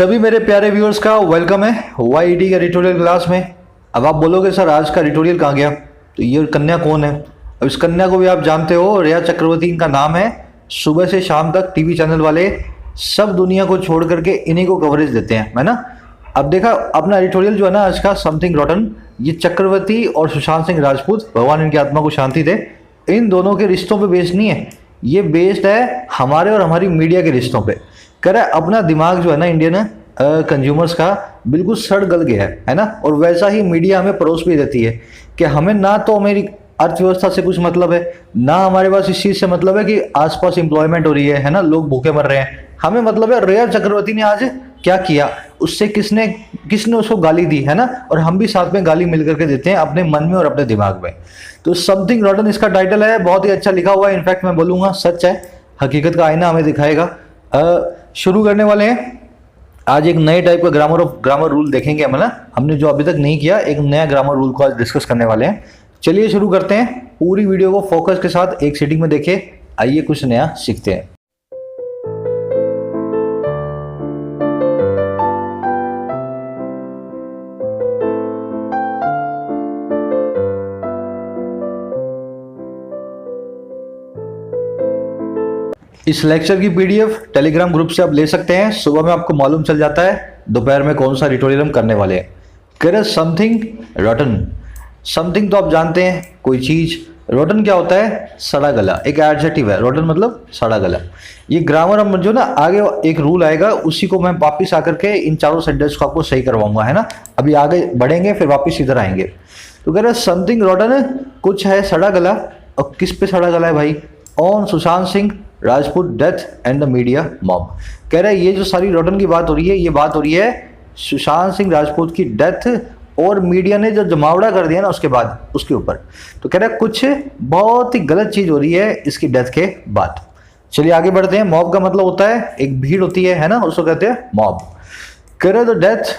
सभी मेरे प्यारे व्यूअर्स का वेलकम है YET के एडिटोरियल क्लास में। अब आप बोलोगे सर आज का एडिटोरियल कहाँ गया, तो ये कन्या कौन है? अब इस कन्या को भी आप जानते हो, रिया चक्रवर्ती इनका नाम है। सुबह से शाम तक टीवी चैनल वाले सब दुनिया को छोड़ करके इन्हीं को कवरेज देते हैं, है ना। अब देखा अपना एडिटोरियल जो है ना आज का समथिंग रॉटन, ये चक्रवर्ती और सुशांत सिंह राजपूत, भगवान इनकी आत्मा को शांति दे, इन दोनों के रिश्तों पे बेस्ड नहीं है, ये बेस्ड है हमारे और हमारी मीडिया के रिश्तों पे। कह रहा है अपना दिमाग जो है ना इंडियन कंज्यूमर्स का बिल्कुल सड़ गल गया है ना। और वैसा ही मीडिया हमें परोस भी देती है कि हमें ना तो मेरी अर्थव्यवस्था से कुछ मतलब है, ना हमारे पास इस चीज से मतलब है कि आसपास एम्प्लॉयमेंट हो रही है ना, लोग भूखे मर रहे हैं। हमें मतलब है रिया चक्रवर्ती ने आज क्या किया, उससे किसने उसको गाली दी, है ना। और हम भी साथ में गाली मिल करके देते हैं अपने मन में और अपने दिमाग में। तो समथिंग रॉटन इसका टाइटल है, बहुत ही अच्छा लिखा हुआ है। इनफैक्ट मैं बोलूंगा सच है, हकीकत का आईना हमें दिखाएगा। शुरू करने वाले हैं। आज एक नए टाइप का ग्रामर रूल देखेंगे हम, ना हमने जो अभी तक नहीं किया, एक नया ग्रामर रूल को आज डिस्कस करने वाले हैं। चलिए शुरू करते हैं। पूरी वीडियो को फोकस के साथ एक सीटिंग में देखें, आइए कुछ नया सीखते हैं। इस लेक्चर की पीडीएफ टेलीग्राम ग्रुप से आप ले सकते हैं। सुबह में आपको मालूम चल जाता है दोपहर में कौन सा एडिटोरियल हम करने वाले हैं। कह समथिंग रॉटन, समथिंग तो आप जानते हैं कोई चीज, रॉटन क्या होता है? सड़ा गला, एक एडजेक्टिव है। रॉटन मतलब सड़ा गला। ये ग्रामर हम जो ना आगे एक रूल आएगा, उसी को मैं वापिस आकर के इन चारों सेंटेंस को आपको सही करवाऊंगा, है ना। अभी आगे बढ़ेंगे फिर वापिस इधर आएंगे। तो कह रहे समथिंग रॉटन, कुछ है सड़ा गला। और किस पे सड़ा गला है भाई? On Sushant Singh Rajput death and the media mob. कह रहे हैं ये जो सारी रॉटन की बात हो रही है, ये बात हो रही है सुशांत सिंह राजपूत की डेथ और मीडिया ने जो जमावड़ा कर दिया ना उसके बाद, उसके ऊपर। तो कह रहे हैं कुछ बहुत ही गलत चीज हो रही है इसकी डेथ के बाद। चलिए आगे बढ़ते हैं। मॉब का मतलब होता है एक भीड़ होती है ना, उसको कहते हैं मॉब। कह रहे the death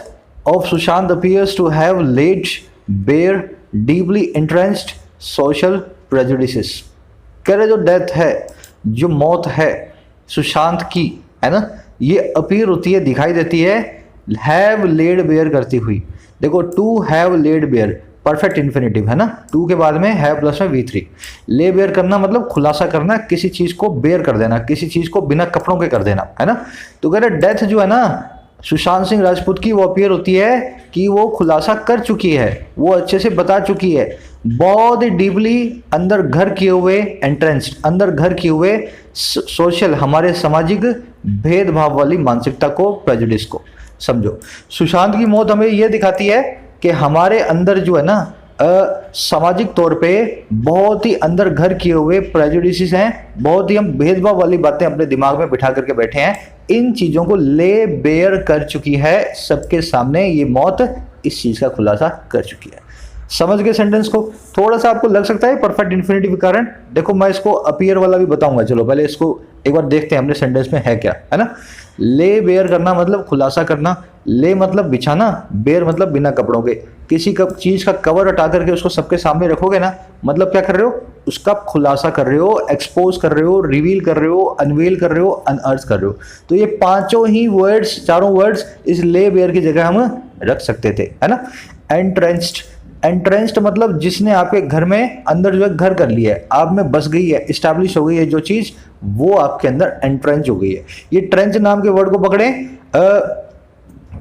of Sushant appears to have led bare deeply entrenched social prejudices. कह रहे जो डेथ है, जो मौत है सुशांत की, है ना, ये अपीयर होती है, दिखाई देती है हैव लेड बेयर करती हुई। देखो to have led bare perfect infinitive है ना, टू के बाद में हैव प्लस में V3। ले बेयर करना मतलब खुलासा करना, किसी चीज को बेयर कर देना, किसी चीज को बिना कपड़ों के कर देना, है ना। तो कह रहे डेथ जो है ना सुशांत सिंह राजपूत की, वो अपीयर होती है कि वो खुलासा कर चुकी है, वो अच्छे से बता चुकी है, बहुत ही डीपली अंदर घर किए हुए, एंट्रेंस्ड अंदर घर किए हुए सोशल, हमारे सामाजिक भेदभाव वाली मानसिकता को, प्रेजुडिस को। समझो सुशांत की मौत हमें यह दिखाती है कि हमारे अंदर जो है ना सामाजिक तौर पे बहुत ही अंदर घर किए हुए प्रेजुडिस हैं, बहुत ही हम भेदभाव वाली बातें अपने दिमाग में बिठा करके बैठे हैं। इन चीजों को ले बेयर कर चुकी है सबके सामने, ये मौत इस चीज का खुलासा कर चुकी है। समझ गए सेंटेंस को? थोड़ा सा आपको लग सकता है परफेक्ट इन्फिनेटिव के कारण। देखो मैं इसको अपीयर वाला भी बताऊंगा, चलो पहले इसको एक बार देखते हैं अपने सेंटेंस में है क्या, है ना। ले बेयर करना मतलब खुलासा करना, ले मतलब बिछाना, बेयर मतलब बिना कपड़ों के। किसी का चीज का कवर हटा करके उसको सबके सामने रखोगे ना, मतलब क्या कर रहे हो? उसका खुलासा कर रहे हो, एक्सपोज कर रहे हो, रिवील कर रहे हो, अनवेल कर रहे हो, अनअर्थ कर रहे हो। तो ये पांचों ही वर्ड्स, चारों वर्ड्स इस ले बेयर की जगह हम रख सकते थे, है ना। एंट्रेंस्ड, एंट्रेंस्ड मतलब जिसने आपके घर में अंदर जो है घर कर लिया है, आप में बस गई है, इस्टेब्लिश हो गई है जो चीज, वो आपके अंदर एंट्रेंच हो गई है। ये ट्रेंच नाम के वर्ड को पकड़े,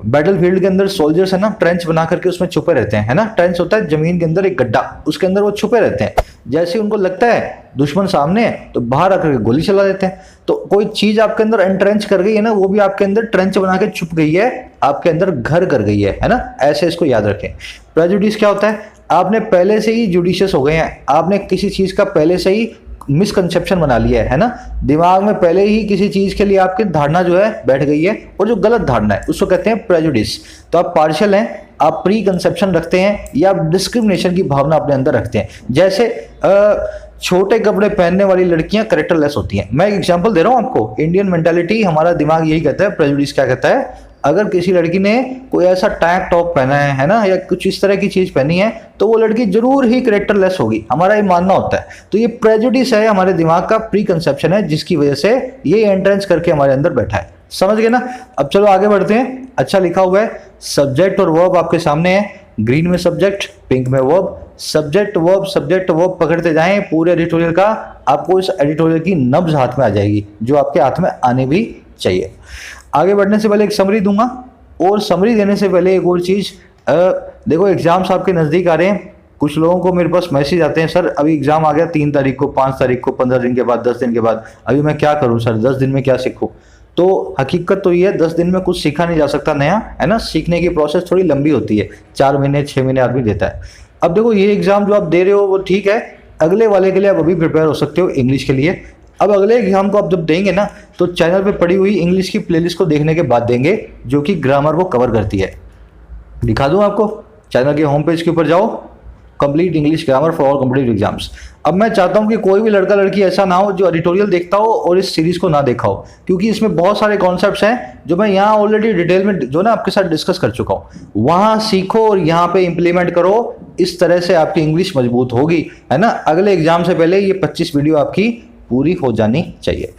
बैटलफील्ड के अंदर सोल्जर्स है ना, ट्रेंच बना करके उसमें छुपे रहते हैं, है ना। ट्रेंच होता है जमीन के अंदर एक गड्ढा, उसके अंदर वो छुपे रहते हैं। जैसे उनको लगता है दुश्मन सामने है तो बाहर आकर के गोली चला देते हैं। तो कोई चीज आपके अंदर एंट्रेंच कर गई है ना, वो भी आपके अंदर ट्रेंच बना के छुप गई है, आपके अंदर घर कर गई है ना। ऐसे इसको याद रखें। प्रेजुडिस क्या होता है? आपने पहले से ही जुडिशियस हो गए हैं, आपने किसी चीज का पहले से ही मिसकंसेप्शन बना लिया है ना, दिमाग में पहले ही किसी चीज के लिए आपकी धारणा जो है बैठ गई है, और जो गलत धारणा है उसको कहते हैं प्रेजुडिस। तो आप पार्शियल हैं, आप प्री कंसेप्शन रखते हैं, या आप डिस्क्रिमिनेशन की भावना अपने अंदर रखते हैं। जैसे छोटे कपड़े पहनने वाली लड़कियां कैरेक्टरलेस होती हैं। मैं एक एग्जांपल दे रहा हूं आपको, इंडियन मेंटालिटी, हमारा दिमाग यही कहता है। प्रेजुडिस क्या कहता है? अगर किसी लड़की ने कोई ऐसा टैग टॉप पहना है ना, या कुछ इस तरह की चीज पहनी है, तो वो लड़की जरूर ही कैरेक्टरलेस होगी, हमारा ये मानना होता है। तो ये प्रेजुडिस है, हमारे दिमाग का प्री कंसेप्शन है, जिसकी वजह से ये एंट्रेंस करके हमारे अंदर बैठा है। समझ गए ना। अब चलो आगे बढ़ते हैं। अच्छा लिखा हुआ है। सब्जेक्ट और वर्ब आपके सामने है, ग्रीन में सब्जेक्ट, पिंक में वर्ब। सब्जेक्ट वर्ब पकड़ते जाएं पूरे एडिटोरियल का, आपको इस एडिटोरियल की नब्ज हाथ में आ जाएगी, जो आपके हाथ में आने भी चाहिए। आगे बढ़ने से पहले एक समरी दूंगा, और समरी देने से पहले एक और चीज, देखो एग्जाम्स आपके नजदीक आ रहे हैं। कुछ लोगों को मेरे पास मैसेज आते हैं, सर अभी एग्जाम आ गया 3 तारीख को, 5 तारीख को, 15 दिन के बाद, 10 दिन के बाद, अभी मैं क्या करूं सर, 10 दिन में क्या सीखूं। तो हकीकत तो ये है 10 दिन में कुछ सीखा नहीं जा सकता नया, है ना। सीखने की प्रोसेस थोड़ी लंबी होती है, 4 महीने 6 महीने आदमी देता है। अब देखो ये एग्जाम जो आप दे रहे हो वो ठीक है, अगले वाले के लिए आप अभी प्रिपेयर हो सकते हो इंग्लिश के लिए। अब अगले एग्जाम को आप जब देंगे ना, तो चैनल पे पड़ी हुई इंग्लिश की प्लेलिस्ट को देखने के बाद देंगे, जो कि ग्रामर को कवर करती है। दिखा दूं आपको, चैनल के होम पेज के ऊपर जाओ, complete English grammar for all competitive exams. अब मैं चाहता हूं कि कोई भी लड़का लड़की ऐसा ना हो जो एडिटोरियल देखता हो और इस सीरीज को ना देखा हो, क्योंकि इसमें बहुत सारे कॉन्सेप्ट्स हैं जो मैं यहाँ ऑलरेडी डिटेल में जो ना आपके साथ डिस्कस कर चुका हूँ। वहां सीखो और यहाँ पे इंप्लीमेंट करो, इस तरह से आपकी इंग्लिश मजबूत होगी, है ना। अगले एग्जाम से पहले ये 25 वीडियो आपकी पूरी हो जानी चाहिए।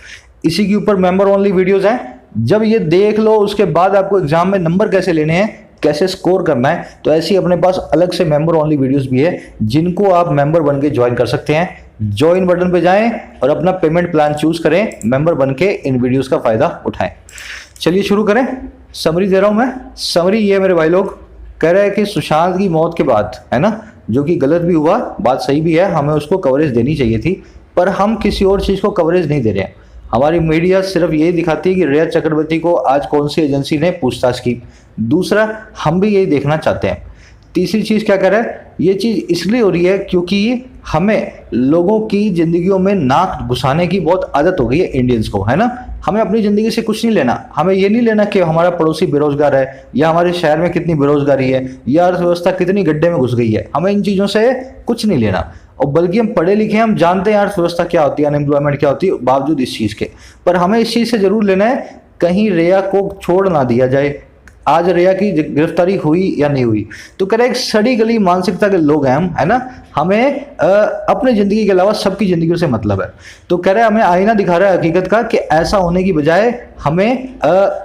इसी के ऊपर मेंबर ओनली वीडियोस हैं, जब ये देख लो उसके बाद आपको एग्जाम में नंबर कैसे लेने हैं, कैसे स्कोर करना है, तो ऐसी अपने पास अलग से मेंबर ओनली वीडियोस भी है, जिनको आप मेंबर बन के ज्वाइन कर सकते हैं। ज्वाइन बटन पे जाएं और अपना पेमेंट प्लान चूज करें, मेंबर बन के इन वीडियोस का फायदा उठाएं। चलिए शुरू करें। समरी दे रहा हूं मैं। समरी ये मेरे भाई लोग कह रहे हैं कि सुशांत की मौत के बाद, है ना, जो कि गलत भी हुआ, बात सही भी है, हमें उसको कवरेज देनी चाहिए थी, पर हम किसी और चीज को कवरेज नहीं दे रहे हैं। हमारी मीडिया सिर्फ यही दिखाती है कि रिया चक्रवर्ती को आज कौन सी एजेंसी ने पूछताछ की। दूसरा, हम भी यही देखना चाहते हैं। तीसरी चीज क्या कर रहा है, ये चीज इसलिए हो रही है क्योंकि हमें लोगों की जिंदगियों में नाक घुसाने की बहुत आदत हो गई है इंडियंस को, है ना। हमें अपनी जिंदगी से कुछ नहीं लेना। हमें ये नहीं लेना कि हमारा पड़ोसी बेरोजगार है, या हमारे शहर में कितनी बेरोजगारी है, या अर्थव्यवस्था कितनी गड्ढे में घुस गई है। हमें इन चीजों से कुछ नहीं लेना। और बल्कि हम पढ़े लिखे हैं, हम जानते हैं अर्थव्यवस्था क्या होती है, अनएम्प्लॉयमेंट क्या होती है, बावजूद इस चीज के। पर हमें इस चीज से जरूर लेना है, कहीं रिया को छोड़ ना दिया जाए। आज रिया की गिरफ्तारी हुई या नहीं हुई, तो कह रहे एक सड़ी गली मानसिकता के लोग हैं हम, है ना। हमें अपने जिंदगी के अलावा सबकी जिंदगी से मतलब है। तो कह रहे हमें आईना दिखा रहा है हकीकत का, कि ऐसा होने की बजाय हमें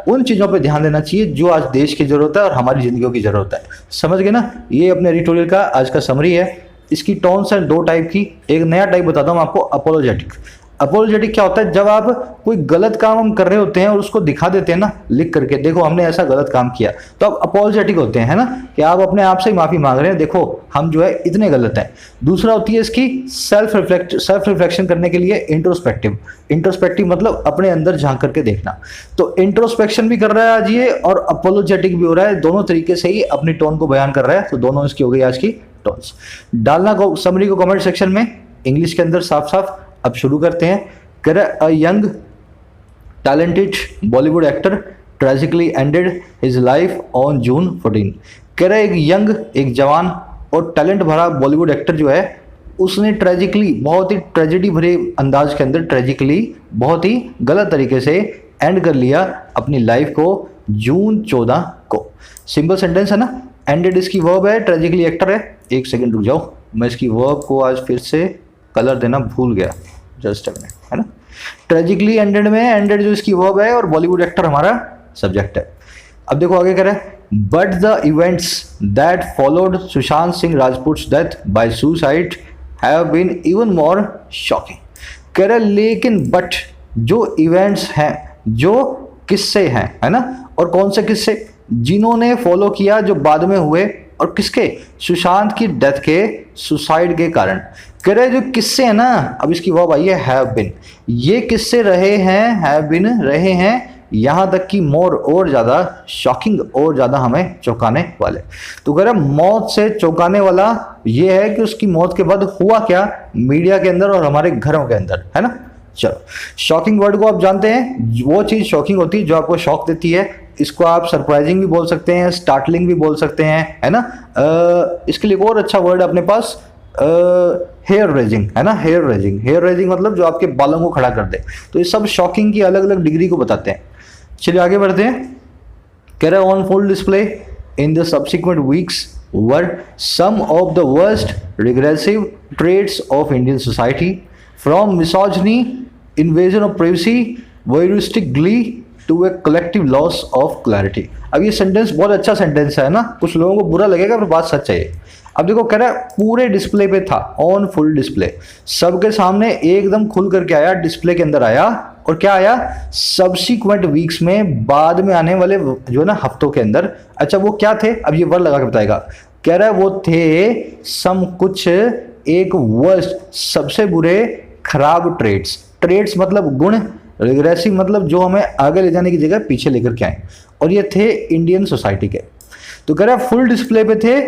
उन चीजों पे ध्यान देना चाहिए जो आज देश की जरूरत है और हमारी जिंदगियों की जरूरत है। समझ गए ना। ये अपने एडिटोरियल का आज का समरी है। इसकी टोन्स है 2 टाइप की। एक नया टाइप बताता हूँ आपको, अपोलोजेटिक। अपोलोजेटिक क्या होता है, जब आप कोई गलत काम हम कर रहे होते हैं और उसको दिखा देते हैं ना, लिख करके, देखो हमने ऐसा गलत काम किया, तो आप अपोलोजेटिक होते हैं, है ना, कि आप अपने आप से ही माफी मांग रहे हैं, देखो हम जो है इतने गलत हैं। दूसरा होती है इसकी सेल्फ रिफ्लेक्शन करने के लिए इंट्रोस्पेक्टिव। इंट्रोस्पेक्टिव मतलब अपने अंदर झांक करके देखना। तो इंट्रोस्पेक्शन भी कर रहा है आज ये, और अपोलोजेटिक भी हो रहा है। दोनों तरीके से ही अपनी टोन को बयान कर रहा है। तो दोनों इसकी हो गई आज की टोन्स। डालना को समरी को कमेंट सेक्शन में इंग्लिश के अंदर साफ साफ। अब शुरू करते हैं। कर a young talented Bollywood actor tragically ended his life on June 14। कह रहे एक यंग, एक जवान और टैलेंट भरा बॉलीवुड एक्टर जो है, उसने ट्रेजिकली, बहुत ही ट्रेजेडी भरे अंदाज के अंदर, ट्रेजिकली बहुत ही गलत तरीके से एंड कर लिया अपनी लाइफ को June 14 को। सिंपल सेंटेंस है ना। एंडेड इसकी वर्ब है, ट्रेजिकली एक्टर है। एक सेकंड रुक जाओ, मैं इसकी वर्ब को आज फिर से कलर देना भूल गया, जस्ट अ मिनट, है ना। ट्रेजिकली एंडेड में एंडेड जो इसकी वर्ब है और बॉलीवुड एक्टर हमारा सब्जेक्ट है। अब देखो आगे कह रहा है, but the events that followed Sushant Singh Rajput's death by suicide have been even more shocking. कह रहा है लेकिन बट जो इवेंट्स हैं, जो किस्से हैं, है ना, और कौन से किस्से जिन्होंने फॉलो किया, जो बाद में हुए, और किसके, सुशांत की डेथ के, सुसाइड के कारण। कह रहे जो किस्से हैं ना, अब इसकी वर्ब आई है हैव बीन, ये किस्से रहे हैं, हैव बीन रहे हैं, यहां तक कि मोर और ज्यादा शॉकिंग, और ज्यादा हमें चौंकाने वाले। तो कह रहे मौत से चौंकाने वाला ये है कि उसकी मौत के बाद हुआ क्या मीडिया के अंदर और हमारे घरों के अंदर, है ना। चलो, शॉकिंग वर्ड को आप जानते हैं, वो चीज शॉकिंग होती है जो आपको शॉक देती है। इसको आप सरप्राइजिंग भी बोल सकते हैं, स्टार्टलिंग भी बोल सकते हैं, है ना। इसके लिए और अच्छा वर्ड अपने पास हेयर रेजिंग, है ना। हेयर रेजिंग, हेयर रेजिंग मतलब जो आपके बालों को खड़ा कर दे। तो ये सब शॉकिंग की अलग अलग डिग्री को बताते हैं। चलिए आगे बढ़ते हैं। कह रहा है on full display in the subsequent weeks were some of the worst regressive traits of Indian society, from misogyny, invasion of privacy, voyeuristic glee, to a collective loss of clarity. अब ये सेंटेंस बहुत अच्छा sentence है ना, कुछ लोगों को बुरा लगेगा पर बात सच है। अब देखो कह रहा है पूरे डिस्प्ले पे था, ऑन फुल डिस्प्ले, सबके सामने एकदम खुल करके आया, डिस्प्ले के अंदर आया। और क्या आया, सब्सिक्वेंट वीक्स में, बाद में आने वाले जो है ना हफ्तों के अंदर। अच्छा वो क्या थे, अब ये वर्ड लगा के बताएगा। कह रहा है वो थे सम कुछ एक वर्स्ट, सबसे बुरे, खराब ट्रेड्स, ट्रेड्स मतलब गुण, रिग्रेसिव मतलब जो हमें आगे ले जाने की जगह पीछे लेकर के आए, और ये थे इंडियन सोसाइटी के। तो कह रहा है फुल डिस्प्ले पे थे,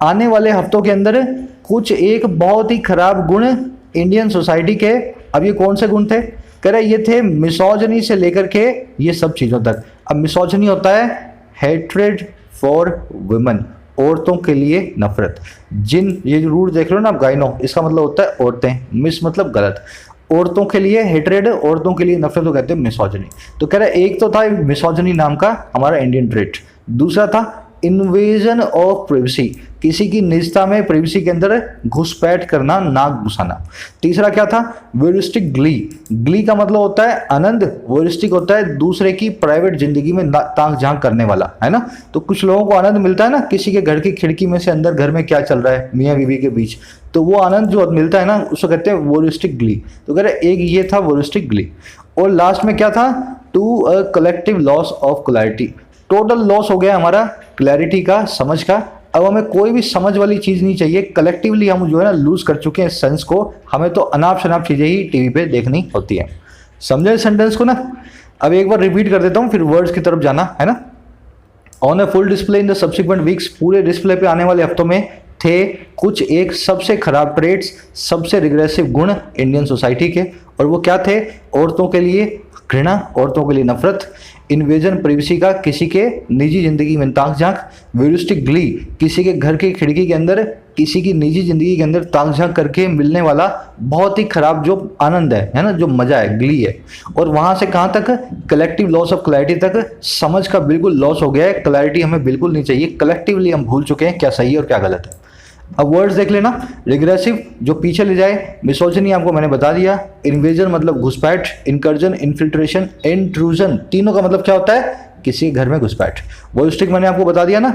आने वाले हफ्तों के अंदर कुछ एक बहुत ही खराब गुण इंडियन सोसाइटी के। अब ये कौन से गुण थे, कह रहा है ये थे मिसोजनी से लेकर के ये सब चीजों तक। अब मिसोजनी होता है हेट्रेड फॉर वुमेन, औरतों के लिए नफरत। जिन ये जो रूट देख रहे हो ना आप, गाइनो, इसका मतलब होता है औरतें, मिस मतलब गलत, औरतों के लिए हेट्रेड, औरतों के लिए नफरत को कहते हैं मिसोजनी। तो कह रहा है एक तो था मिसोजनी नाम का हमारा इंडियन ट्रेट, दूसरा था इन्वेजन ऑफ प्रिवेसी, किसी की निजता में, प्रिवेसी के अंदर घुसपैठ करना, नाक घुसाना। तीसरा क्या था, वोरिस्टिक ग्ली, ग्ली का मतलब होता है आनंद, वोरिस्टिक होता है दूसरे की प्राइवेट जिंदगी में ताक झांक करने वाला, है ना। तो कुछ लोगों को आनंद मिलता है ना किसी के घर की खिड़की में से अंदर घर में क्या चल रहा है मियाँ बीवी के बीच, तो वो आनंद जो मिलता है ना उसको कहते हैं वोरिस्टिक ग्ली। तो कह रहे एक ये था वोरिस्टिक ग्ली। और लास्ट में क्या था, to a collective loss of clarity, total loss हो गया हमारा क्लैरिटी का, समझ का। अब हमें कोई भी समझ वाली चीज नहीं चाहिए, कलेक्टिवली हम जो है ना लूज कर चुके हैं सेंस को, हमें तो अनाप शनाप चीजें ही टीवी पे देखनी होती है। समझे सेंटेंस को ना। अब एक बार रिपीट कर देता हूं, फिर वर्ड्स की तरफ जाना है ना। On a full display in the subsequent weeks, पूरे डिस्प्ले पे आने वाले हफ्तों में थे कुछ एक सबसे खराब ट्रेड्स, सबसे रिग्रेसिव गुण इंडियन सोसाइटी के। और वो क्या थे, औरतों के लिए घृणा, औरतों के लिए नफरत, इन्वेजन प्रिवेसी का, किसी के निजी जिंदगी में ताक झांक, व्यूरिस्टिक ग्ली, किसी के घर की खिड़की के अंदर, किसी की निजी जिंदगी के अंदर ताक झांक करके मिलने वाला बहुत ही खराब जो आनंद है ना, जो मजा है, ग्ली है। और वहां से कहां तक, कलेक्टिव लॉस ऑफ क्लैरिटी तक, समझ का बिल्कुल लॉस हो गया है, क्लैरिटी हमें बिल्कुल नहीं चाहिए, कलेक्टिवली हम भूल चुके हैं क्या सही है और क्या गलत है। अब वर्ड्स देख लेना, रिग्रेसिव जो पीछे ले जाए, मिसोजिनी आपको मैंने बता दिया, इन्वेजन मतलब घुसपैठ, इनकर्जन, इन्फिल्ट्रेशन, इंट्रूजन, तीनों का मतलब क्या होता है, किसी घर में घुसपैठ। वोरिस्टिक मैंने आपको बता दिया ना,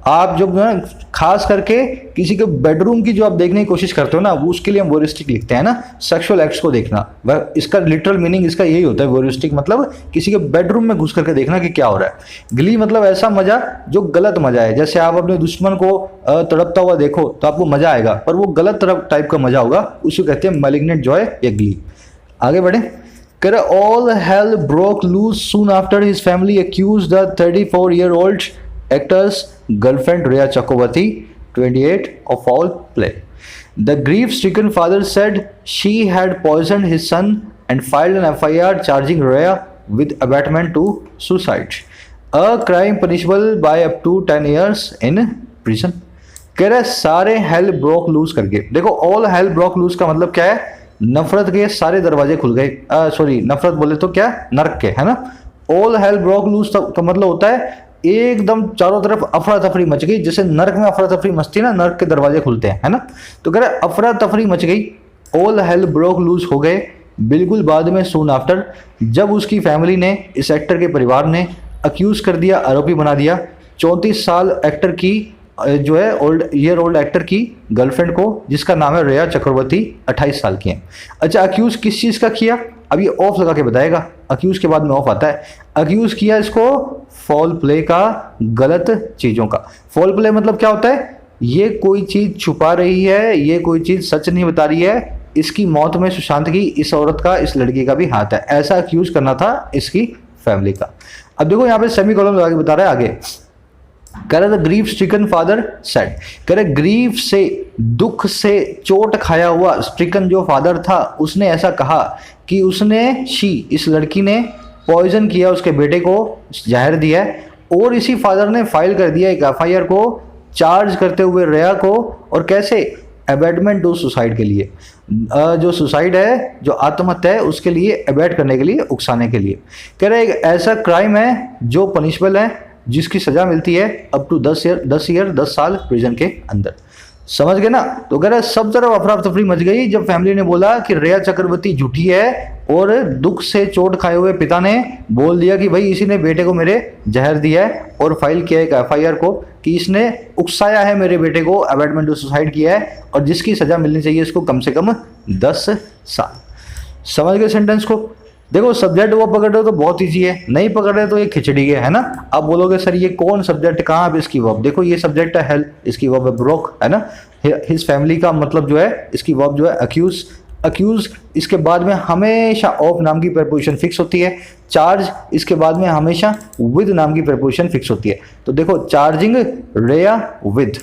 आप जो ना खास करके किसी के बेडरूम की जो आप देखने की कोशिश करते हो ना, वो उसके लिए हम वोरिस्टिक लिखते हैं ना, सेक्सुअल एक्ट्स को देखना, वह इसका लिटरल मीनिंग इसका यही होता है। वोरिस्टिक मतलब किसी के बेडरूम में घुस करके देखना कि क्या हो रहा है। ग्ली मतलब ऐसा मजा जो गलत मजा है, जैसे आप अपने दुश्मन को तड़पता हुआ देखो तो आपको मजा आएगा, पर वो गलत टाइप का मजा होगा, उसे कहते हैं मैलिग्नेंट जॉय या ग्ली। आगे बढ़े, all hell broke loose soon after his family accused the 34-year-old actor's girlfriend Rhea Chakraborty, 28, of foul play. The grief-stricken father said she had poisoned his son and filed an FIR charging Rhea with abetment to suicide, a crime punishable by up to 10 years in prison. कह रहे सारे hell broke loose करके देखो, all hell broke loose का मतलब क्या है, नफरत के सारे दरवाजे खुल गए, सॉरी नफरत बोले तो क्या, नर्क के, है ना। ऑल हेल ब्रोक लूज का मतलब होता है एकदम चारों तरफ अफरा तफरी मच गई, जैसे नर्क में अफरा तफरी मचती है ना, नर्क के दरवाजे खुलते हैं, है ना। तो कह रहे अफरा तफरी मच गई, ऑल हेल ब्रोक लूज हो गए बिल्कुल बाद में, सून आफ्टर, जब उसकी फैमिली ने, इस एक्टर के परिवार ने अक्यूज कर दिया, आरोपी बना दिया 34 साल एक्टर की जो है ओल्ड एक्टर की गर्लफ्रेंड को, जिसका नाम है रिया चक्रवर्ती, 28 साल की है। अच्छा अक्यूज किस चीज़ का किया, अब ये ऑफ लगा के बताएगा, अक्यूज के बाद में ऑफ आता है। अक्यूज किया इसको फॉल प्ले का, गलत चीज़ों का। फॉल प्ले मतलब क्या होता है, ये कोई चीज़ छुपा रही है, ये कोई चीज़ सच नहीं बता रही है, इसकी मौत में सुशांत की, इस औरत का, इस लड़की का भी हाथ है, ऐसा अक्यूज करना था इसकी फैमिली का। अब देखो यहाँ पे सेमी कॉलम लगा के बता रहा है आगे, कह रहा था ग्रीफ स्ट्रिकन फादर सेड, कह रहे ग्रीफ से, दुख से चोट खाया हुआ स्ट्रिकन जो फादर था, उसने ऐसा कहा कि उसने, शी इस लड़की ने पॉइजन किया उसके बेटे को, जहर दिया, और इसी फादर ने फाइल कर दिया एक FIR को चार्ज करते हुए रिया को, और कैसे, एबेटमेंट टू सुसाइड के लिए, जो सुसाइड है, जो आत्महत्या है, उसके लिए एबेट करने के लिए, उकसाने के लिए। कह रहे एक ऐसा क्राइम है जो पनिशबल है, जिसकी सजा मिलती है अप टू 10 साल प्रिजन के अंदर। समझ गए ना। तो कह रहा है सब तरफ अफरा तफरी मच गई जब फैमिली ने बोला कि रिया चक्रवर्ती झूठी है, और दुख से चोट खाए हुए पिता ने बोल दिया कि भाई इसी ने बेटे को मेरे जहर दिया है, और फाइल किया एक एफआईआर को कि इसने उकसाया है मेरे बेटे को, अबैटमेंट टू सुसाइड किया है, और जिसकी सजा मिलनी चाहिए इसको कम से कम 10 साल। समझ गए सेंटेंस को। देखो सब्जेक्ट वो पकड़ रहे हो तो बहुत ईजी है, नहीं पकड़ रहे तो ये खिचड़ी है ना। आप बोलोगे सर ये कौन सब्जेक्ट, कहाँ अब इसकी वर्ब, देखो ये सब्जेक्ट है हेल्प, इसकी वर्ब है ब्रोक, है ना। हिज फैमिली का मतलब जो है, इसकी वर्ब जो है अक्यूज। अक्यूज इसके बाद में हमेशा ऑफ नाम की प्रपोजिशन फिक्स होती है। चार्ज इसके बाद में हमेशा विद नाम की प्रपोजिशन फिक्स होती है। तो देखो चार्जिंग रेया विद,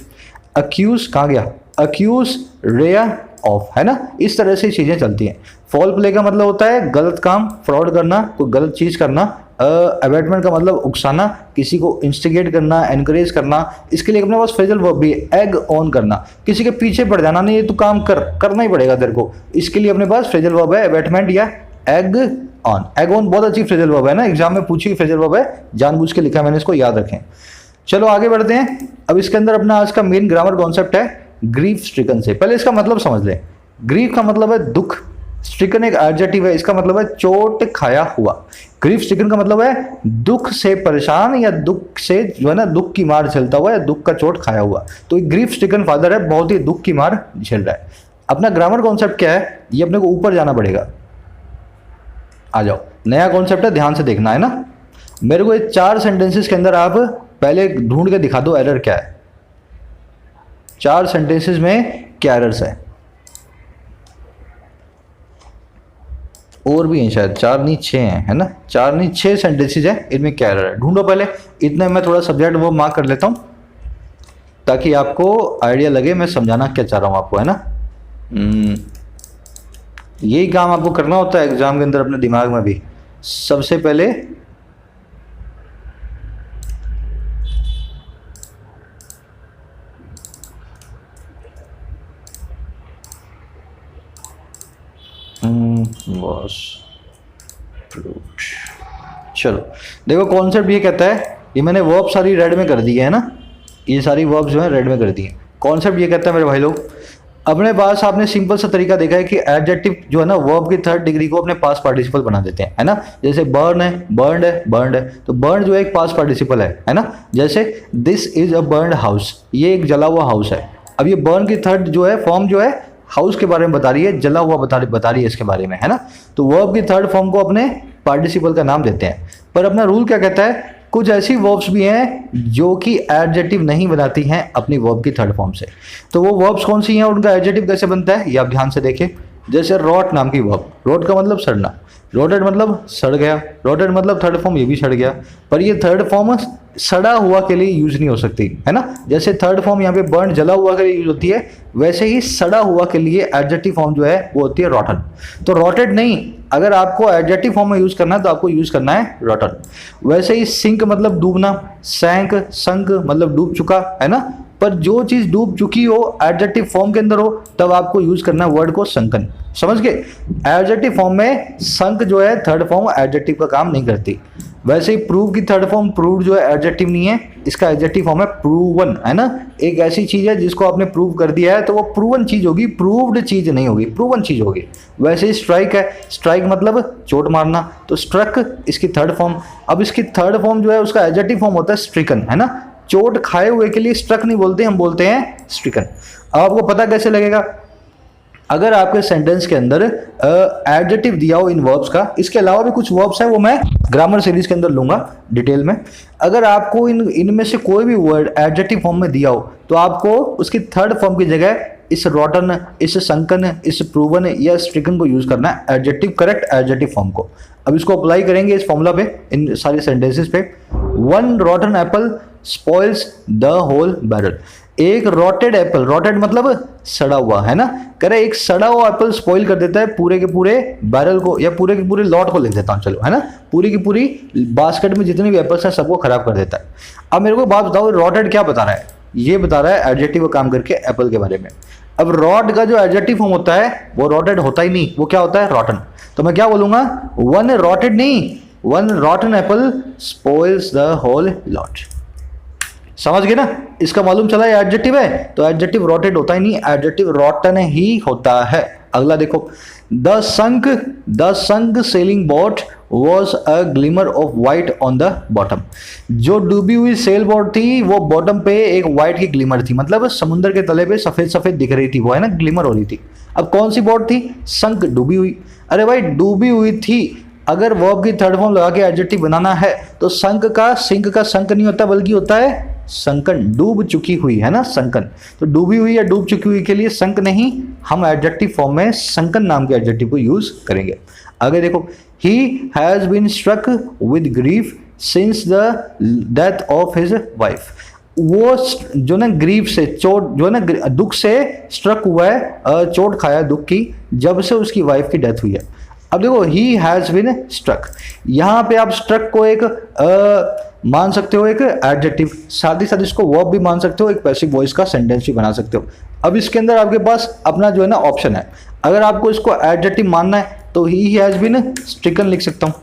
अक्यूज कहाँ गया, अक्यूज रेया ऑफ, है ना। इस तरह से चीजें चलती हैं। फॉल प्ले का मतलब होता है गलत काम, फ्रॉड करना, कोई गलत चीज करना। अबैटमेंट का मतलब उकसाना, किसी को इंस्टिगेट करना, एनकरेज करना। इसके लिए अपने पास फ्रेजल वर्ब भी है, एग ऑन करना, किसी के पीछे पड़ जाना, नहीं ये तो काम करना ही पड़ेगा तेरे को। इसके लिए अपने पास फ्रेजल वर्ब है अबैटमेंट या एग ऑन। एग ऑन बहुत अच्छी फ्रेजल वर्ब है ना, एग्जाम में पूछी फ्रेजल वर्ब है, जानबूझ के लिखा मैंने, इसको याद रखें। चलो आगे बढ़ते हैं। अब इसके अंदर अपना आज का मेन ग्रामर कॉन्सेप्ट है ग्रीफ स्ट्रिकन से। पहले इसका मतलब समझ ले। ग्रीफ का मतलब है दुख, स्ट्रिकन एक एडजेक्टिव है, इसका मतलब है चोट खाया हुआ। ग्रीफ स्ट्रिकन का मतलब है दुख से परेशान, या दुख से जो है ना दुख की मार झेलता हुआ, या दुख का चोट खाया हुआ। तो एक ग्रीफ स्ट्रिकन फादर है, बहुत ही दुख की मार झेल रहा है। अपना ग्रामर कॉन्सेप्ट क्या है, ये अपने को ऊपर जाना पड़ेगा। आ जाओ, नया कॉन्सेप्ट है, ध्यान से देखना है ना। मेरे को ये 4 सेंटेंसेस के अंदर आप पहले ढूंढ के दिखा दो एरर क्या है। 4 सेंटेंसेस में क्या एरर्स है, और भी हैं शायद, 4 नहीं 6 हैं, है ना। 4 नहीं 6 सेंटेंसेस है, इनमें क्या एरर है ढूंढो पहले। इतने मैं थोड़ा सब्जेक्ट वो मार्क कर लेता हूं ताकि आपको आइडिया लगे मैं समझाना क्या चाह रहा हूं आपको, है ना। यही काम आपको करना होता है एग्जाम के अंदर अपने दिमाग में भी। सबसे पहले was fruit। चलो देखो कॉन्सेप्ट ये कहता है, ये मैंने वर्ब सारी रेड में कर दी है ना, ये सारी वर्ब्स जो है रेड में कर दी है। कॉन्सेप्ट ये कहता है मेरे भाई लोग, अपने पास आपने सिंपल सा तरीका देखा है कि एडजेक्टिव जो है ना वर्ब की 3rd डिग्री को अपने पास पार्टिसिपल बना देते हैं, है ना। जैसे बर्न है, बर्नड है, बर्नड है, तो बर्न जो है एक पास पार्टिसिपल है ना। जैसे this is a burned house, ये एक जला हुआ हाउस है। अब ये बर्न की 3rd जो है फॉर्म जो है हाउस के बारे में बता रही है, जला हुआ बता रही है इसके बारे में, है ना। तो वर्ब की 3rd फॉर्म को अपने पार्टिसिपल का नाम देते हैं। पर अपना रूल क्या कहता है, कुछ ऐसी वर्ब्स भी हैं जो कि एडजेक्टिव नहीं बनाती हैं अपनी वर्ब की 3rd फॉर्म से। तो वो वर्ब्स कौन सी हैं, उनका एडजेक्टिव कैसे बनता है ये आप ध्यान से देखें। जैसे रॉट नाम की वर्ब, रॉट का मतलब सड़ना, रोटेड मतलब सड़ गया, रोटेड मतलब 3rd फॉर्म ये भी सड़ गया, पर ये 3rd फॉर्म सड़ा हुआ के लिए यूज नहीं हो सकती, है ना। जैसे 3rd फॉर्म यहाँ पे बर्न जला हुआ के लिए यूज होती है, वैसे ही सड़ा हुआ के लिए एडजेक्टिव फॉर्म जो है वो होती है रॉटन। तो रॉटेड नहीं, अगर आपको एडजेक्टिव फॉर्म में यूज करना है तो आपको यूज करना है रॉटन। वैसे ही सिंक मतलब डूबना, सैंक संक मतलब डूब चुका, है ना। पर जो चीज डूब चुकी हो एडजेक्टिव फॉर्म के अंदर हो तब आपको यूज करना है वर्ड को संकन। समझ गए। एडजेक्टिव फॉर्म में संक जो है 3rd फॉर्म एडजेक्टिव का काम नहीं करती। वैसे ही प्रूव की 3rd फॉर्म प्रूव्ड जो है एडजेक्टिव नहीं है, इसका एडजेक्टिव फॉर्म है प्रूवन, है ना। एक ऐसी चीज है जिसको आपने प्रूव कर दिया है तो वो प्रूवन चीज होगी, प्रूव्ड चीज नहीं होगी, प्रूवन चीज होगी। वैसे ही स्ट्राइक है, स्ट्राइक मतलब चोट मारना, तो स्ट्रक इसकी 3rd फॉर्म। अब इसकी 3rd फॉर्म जो है उसका एडजेक्टिव फॉर्म होता है स्ट्रिकन, है ना। चोट खाए हुए के लिए स्ट्रक नहीं बोलते, हम बोलते हैं स्ट्रिकन। अब आपको पता कैसे लगेगा, अगर आपके सेंटेंस के अंदर एडजेक्टिव दिया हो इन वर्ब्स का, इसके अलावा भी कुछ वर्ब्स हैं वो मैं ग्रामर सीरीज के अंदर लूंगा डिटेल में। अगर आपको इनमें से कोई भी वर्ड एडजेक्टिव फॉर्म में दिया हो तो आपको उसकी 3rd फॉर्म की जगह इस रॉटन, इस संकन, इस प्रूवन या स्ट्रिकन को यूज करना है, एडजेक्टिव करेक्ट एडजेक्टिव फॉर्म को। अब इसको अप्लाई करेंगे इस फॉर्मूला पे, इन सारे सेंटेंसेस पे। 1 rotten apple spoils the whole barrel. एक रॉटेड एप्पल, रॉटेड मतलब सड़ा हुआ, है ना। कह रहे एक सड़ा हुआ एप्पल स्पॉइल कर देता है पूरे के पूरे बैरल को, या पूरे के पूरे लॉट को लिख देता हूं चलो, है ना। पूरी की पूरी बास्केट में जितने भी एप्पल्स हैं सबको खराब कर देता है। अब मेरे को बात बताओ, रॉटेड क्या बता रहा है, ये बता रहा है एडजेक्टिव का काम करके एप्पल के बारे में। अब रॉट का जो एडजेक्टिव फॉर्म होता है वो रॉटेड होता ही नहीं, वो क्या होता है रॉटन। तो मैं क्या बोलूंगा, 1 रॉटेड नहीं, 1 rotten apple spoils the whole lot. समझ गए ना, इसका मालूम चला ये एडजेक्टिव है, तो एडजेक्टिव रॉटेड होता ही नहीं, एडजेक्टिव रॉटन ही होता है। अगला देखो, the sunk sailing boat was a glimmer of white on the bottom. जो डूबी हुई सेल बोट थी वो बॉटम पे एक व्हाइट की ग्लिमर थी, मतलब समुद्र के तले पे सफेद सफेद दिख रही थी, वो है ना, ग्लिमर हो रही थी। अब कौन सी बोट थी? संक, डूबी हुई। अरे भाई डूबी हुई थी, अगर वर्ब की थर्ड फॉर्म लगा के एडजेक्टिव बनाना है तो सिंक का संक नहीं होता बल्कि होता है संकन, डूब चुकी हुई, है ना, संकन। तो डूबी हुई या डूब चुकी हुई के लिए संक नहीं, हम एडजेक्टिव फॉर्म में संकन नाम के एडजेक्टिव को यूज करेंगे। आगे देखो, he has been struck with grief since the death of his wife. वो जो ना ग्रीफ से, चोट जो ना दुख से स्ट्रक हुआ है, चोट खाया दुख की, जब से उसकी वाइफ की डेथ हुई है। अब देखो, ही हैज बीन स्ट्रक, यहां पे आप स्ट्रक को एक मान सकते हो एक एडजेक्टिव, साथ ही साथ इसको वर्ब भी मान सकते हो, एक पैसिव वॉइस का सेंटेंस भी बना सकते हो। अब इसके अंदर आपके पास अपना जो है ना ऑप्शन है, अगर आपको इसको एडजेक्टिव मानना है तो ही हैज बीन स्ट्रिकन लिख सकता हूं,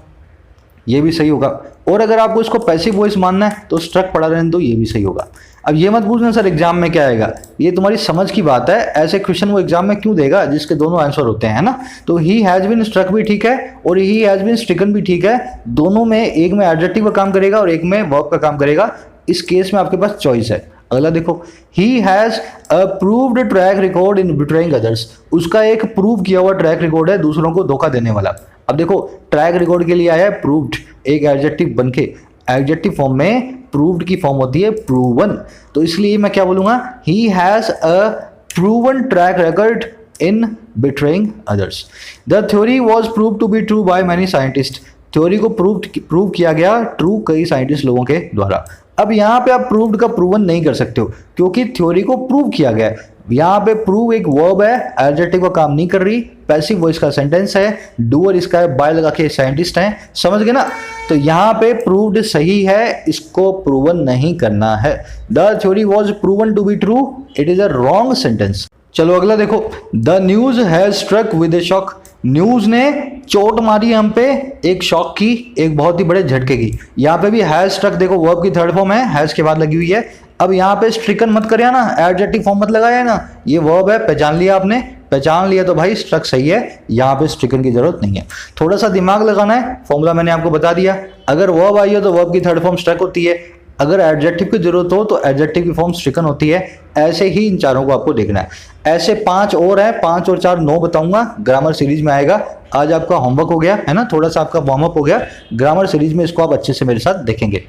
ये भी सही होगा। और अगर आपको इसको पैसिव वॉइस मानना है तो स्ट्रक पड़ा रहने दो, ये भी सही होगा। अब ये मत पूछना सर एग्जाम में क्या आएगा, ये तुम्हारी समझ की बात है, ऐसे क्वेश्चन वो एग्जाम में क्यों देगा जिसके दोनों आंसर होते हैं ना। तो ही हैज बीन स्ट्रक भी ठीक है और ही हैज बीन स्ट्रिकन भी ठीक है, दोनों में एक में एडजेक्टिव का काम करेगा और एक में वर्ब का काम करेगा। इस केस में आपके पास चॉइस है। अगला देखो, he has a proved track record in betraying others, उसका एक प्रूव किया हुआ ट्रैक रिकॉर्ड है दूसरों को धोखा देने वाला। अब देखो, ट्रैक रिकॉर्ड के लिए आया है प्रूव्ड, एक एडजेक्टिव बनके, एडजेक्टिव फॉर्म में प्रूव्ड की फॉर्म होती है प्रूवन, तो इसलिए मैं क्या बोलूंगा, he has a proven track record in betraying others. The theory was proved to be true by many scientist, theory को प्रूव किया गया ट्रू कई साइंटिस्ट लोगों के द्वारा। अब यहाँ पे आप प्रूव्ड का प्रूवन नहीं कर सकते हो क्योंकि थ्योरी को प्रूव किया गया है। यहाँ पे प्रूव एक वर्ब है, एडजेक्टिव का काम नहीं कर रही, पैसिव वॉइस का सेंटेंस है, डूअर इसका है, बाय लगा के साइंटिस्ट हैं, समझ गए ना। तो यहाँ पे प्रूव्ड सही है, इसको प्रूवन नहीं करना है। The theory was proven to be true, it is a wrong sentence. चलो अगला देखो, the news has struck with a shock, news ने चोट मारी हम पे एक शॉक की, एक बहुत ही बड़े झटके की। यहाँ पे भी हैज स्ट्रक, देखो वर्ब की थर्ड फॉर्म है, हैज के बाद लगी हुई है। अब यहाँ पे स्ट्रिकन मत करिए ना, एडजेक्टिव फॉर्म मत लगाया ना, ये वर्ब है, पहचान लिया आपने, पहचान लिया तो भाई स्ट्रक सही है, यहाँ पे स्ट्रिकन की जरूरत नहीं है। थोड़ा सा दिमाग लगाना है, फॉर्मूला मैंने आपको बता दिया, अगर वर्ब आई हो तो वर्ब की थर्ड फॉर्म स्ट्रक होती है, अगर एडजेक्टिव की जरूरत हो तो एडजेक्टिव की फॉर्म स्ट्रिकन होती है। ऐसे ही इन चारों को आपको देखना है। ऐसे 5 और है, 5 और 4 9 बताऊंगा, ग्रामर सीरीज में आएगा। आज आपका होमवर्क हो गया है ना, थोड़ा सा आपका वार्म अप हो गया, ग्रामर सीरीज में इसको आप अच्छे से मेरे साथ देखेंगे।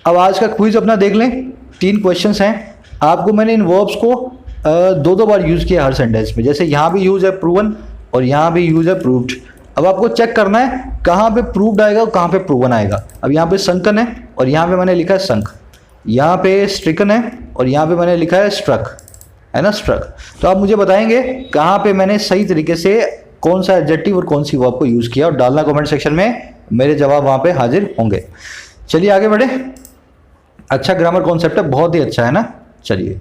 अब आज का क्विज अपना देख लें, 3 क्वेश्चंस हैं। आपको मैंने इन वर्ब्स को 2-2 बार यूज किया हर सेंटेंस में, जैसे यहाँ भी यूज है प्रूवन और यहाँ भी यूज है प्रूव्ड। अब आपको चेक करना है कहाँ पे प्रूव्ड आएगा और कहाँ पे प्रूवन आएगा। अब यहाँ पे संकन है और यहाँ पे मैंने लिखा है संक, यहाँ पे स्ट्रिकन है और यहाँ पे मैंने लिखा है स्ट्रक, है ना, स्ट्रक। तो आप मुझे बताएंगे कहाँ पे मैंने सही तरीके से कौन सा एडजेक्टिव और कौन सी वर्ब को यूज किया, और डालना कमेंट सेक्शन में, मेरे जवाब वहां पे हाजिर होंगे। चलिए आगे बढ़े। अच्छा ग्रामर कॉन्सेप्ट है, बहुत ही अच्छा है ना। चलिए,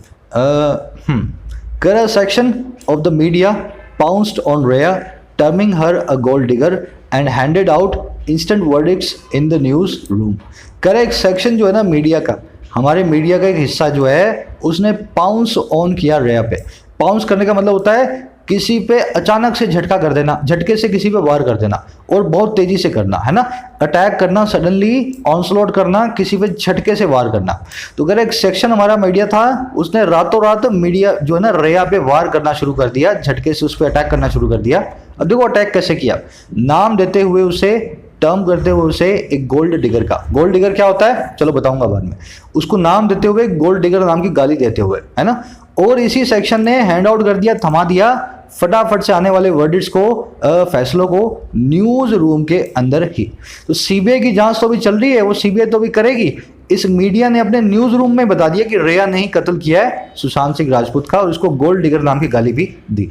correct section of the media pounced on Rhea terming her a gold digger and handed out instant verdicts in the news room. Correct section जो है ना मीडिया का, हमारे मीडिया का एक हिस्सा जो है उसने पाउंस ऑन किया रेया पे। पाउंस करने का मतलब होता है किसी पे अचानक से झटका कर देना, झटके से किसी पे वार कर देना और बहुत तेजी से करना, है ना, अटैक करना, सडनली ऑनस्लॉट करना, किसी पे झटके से वार करना। तो अगर एक सेक्शन हमारा मीडिया था, उसने रातों रात मीडिया जो है ना रेया पे वार करना शुरू कर दिया, झटके से उस पर अटैक करना शुरू कर दिया। अब देखो अटैक कैसे किया, नाम देते हुए उसे, टर्म करते हुए उसे एक गोल्ड डिगर का। गोल्ड डिगर क्या होता है चलो बताऊंगा बाद में। उसको नाम देते हुए, गोल्ड डिगर नाम की गाली देते हुए, है ना। और इसी सेक्शन ने हैंड आउट कर दिया, थमा दिया फटाफट से आने वाले वर्डिक्ट्स को, फैसलों को न्यूज रूम के अंदर ही। तो सीबीआई की जांच तो भी चल रही है, वो सीबीआई तो भी करेगी। इस मीडिया ने अपने न्यूज रूम में बता दिया कि रेया ने ही कत्ल किया है सुशांत सिंह राजपूत का, और उसको गोल्ड डिगर नाम की गाली भी दी।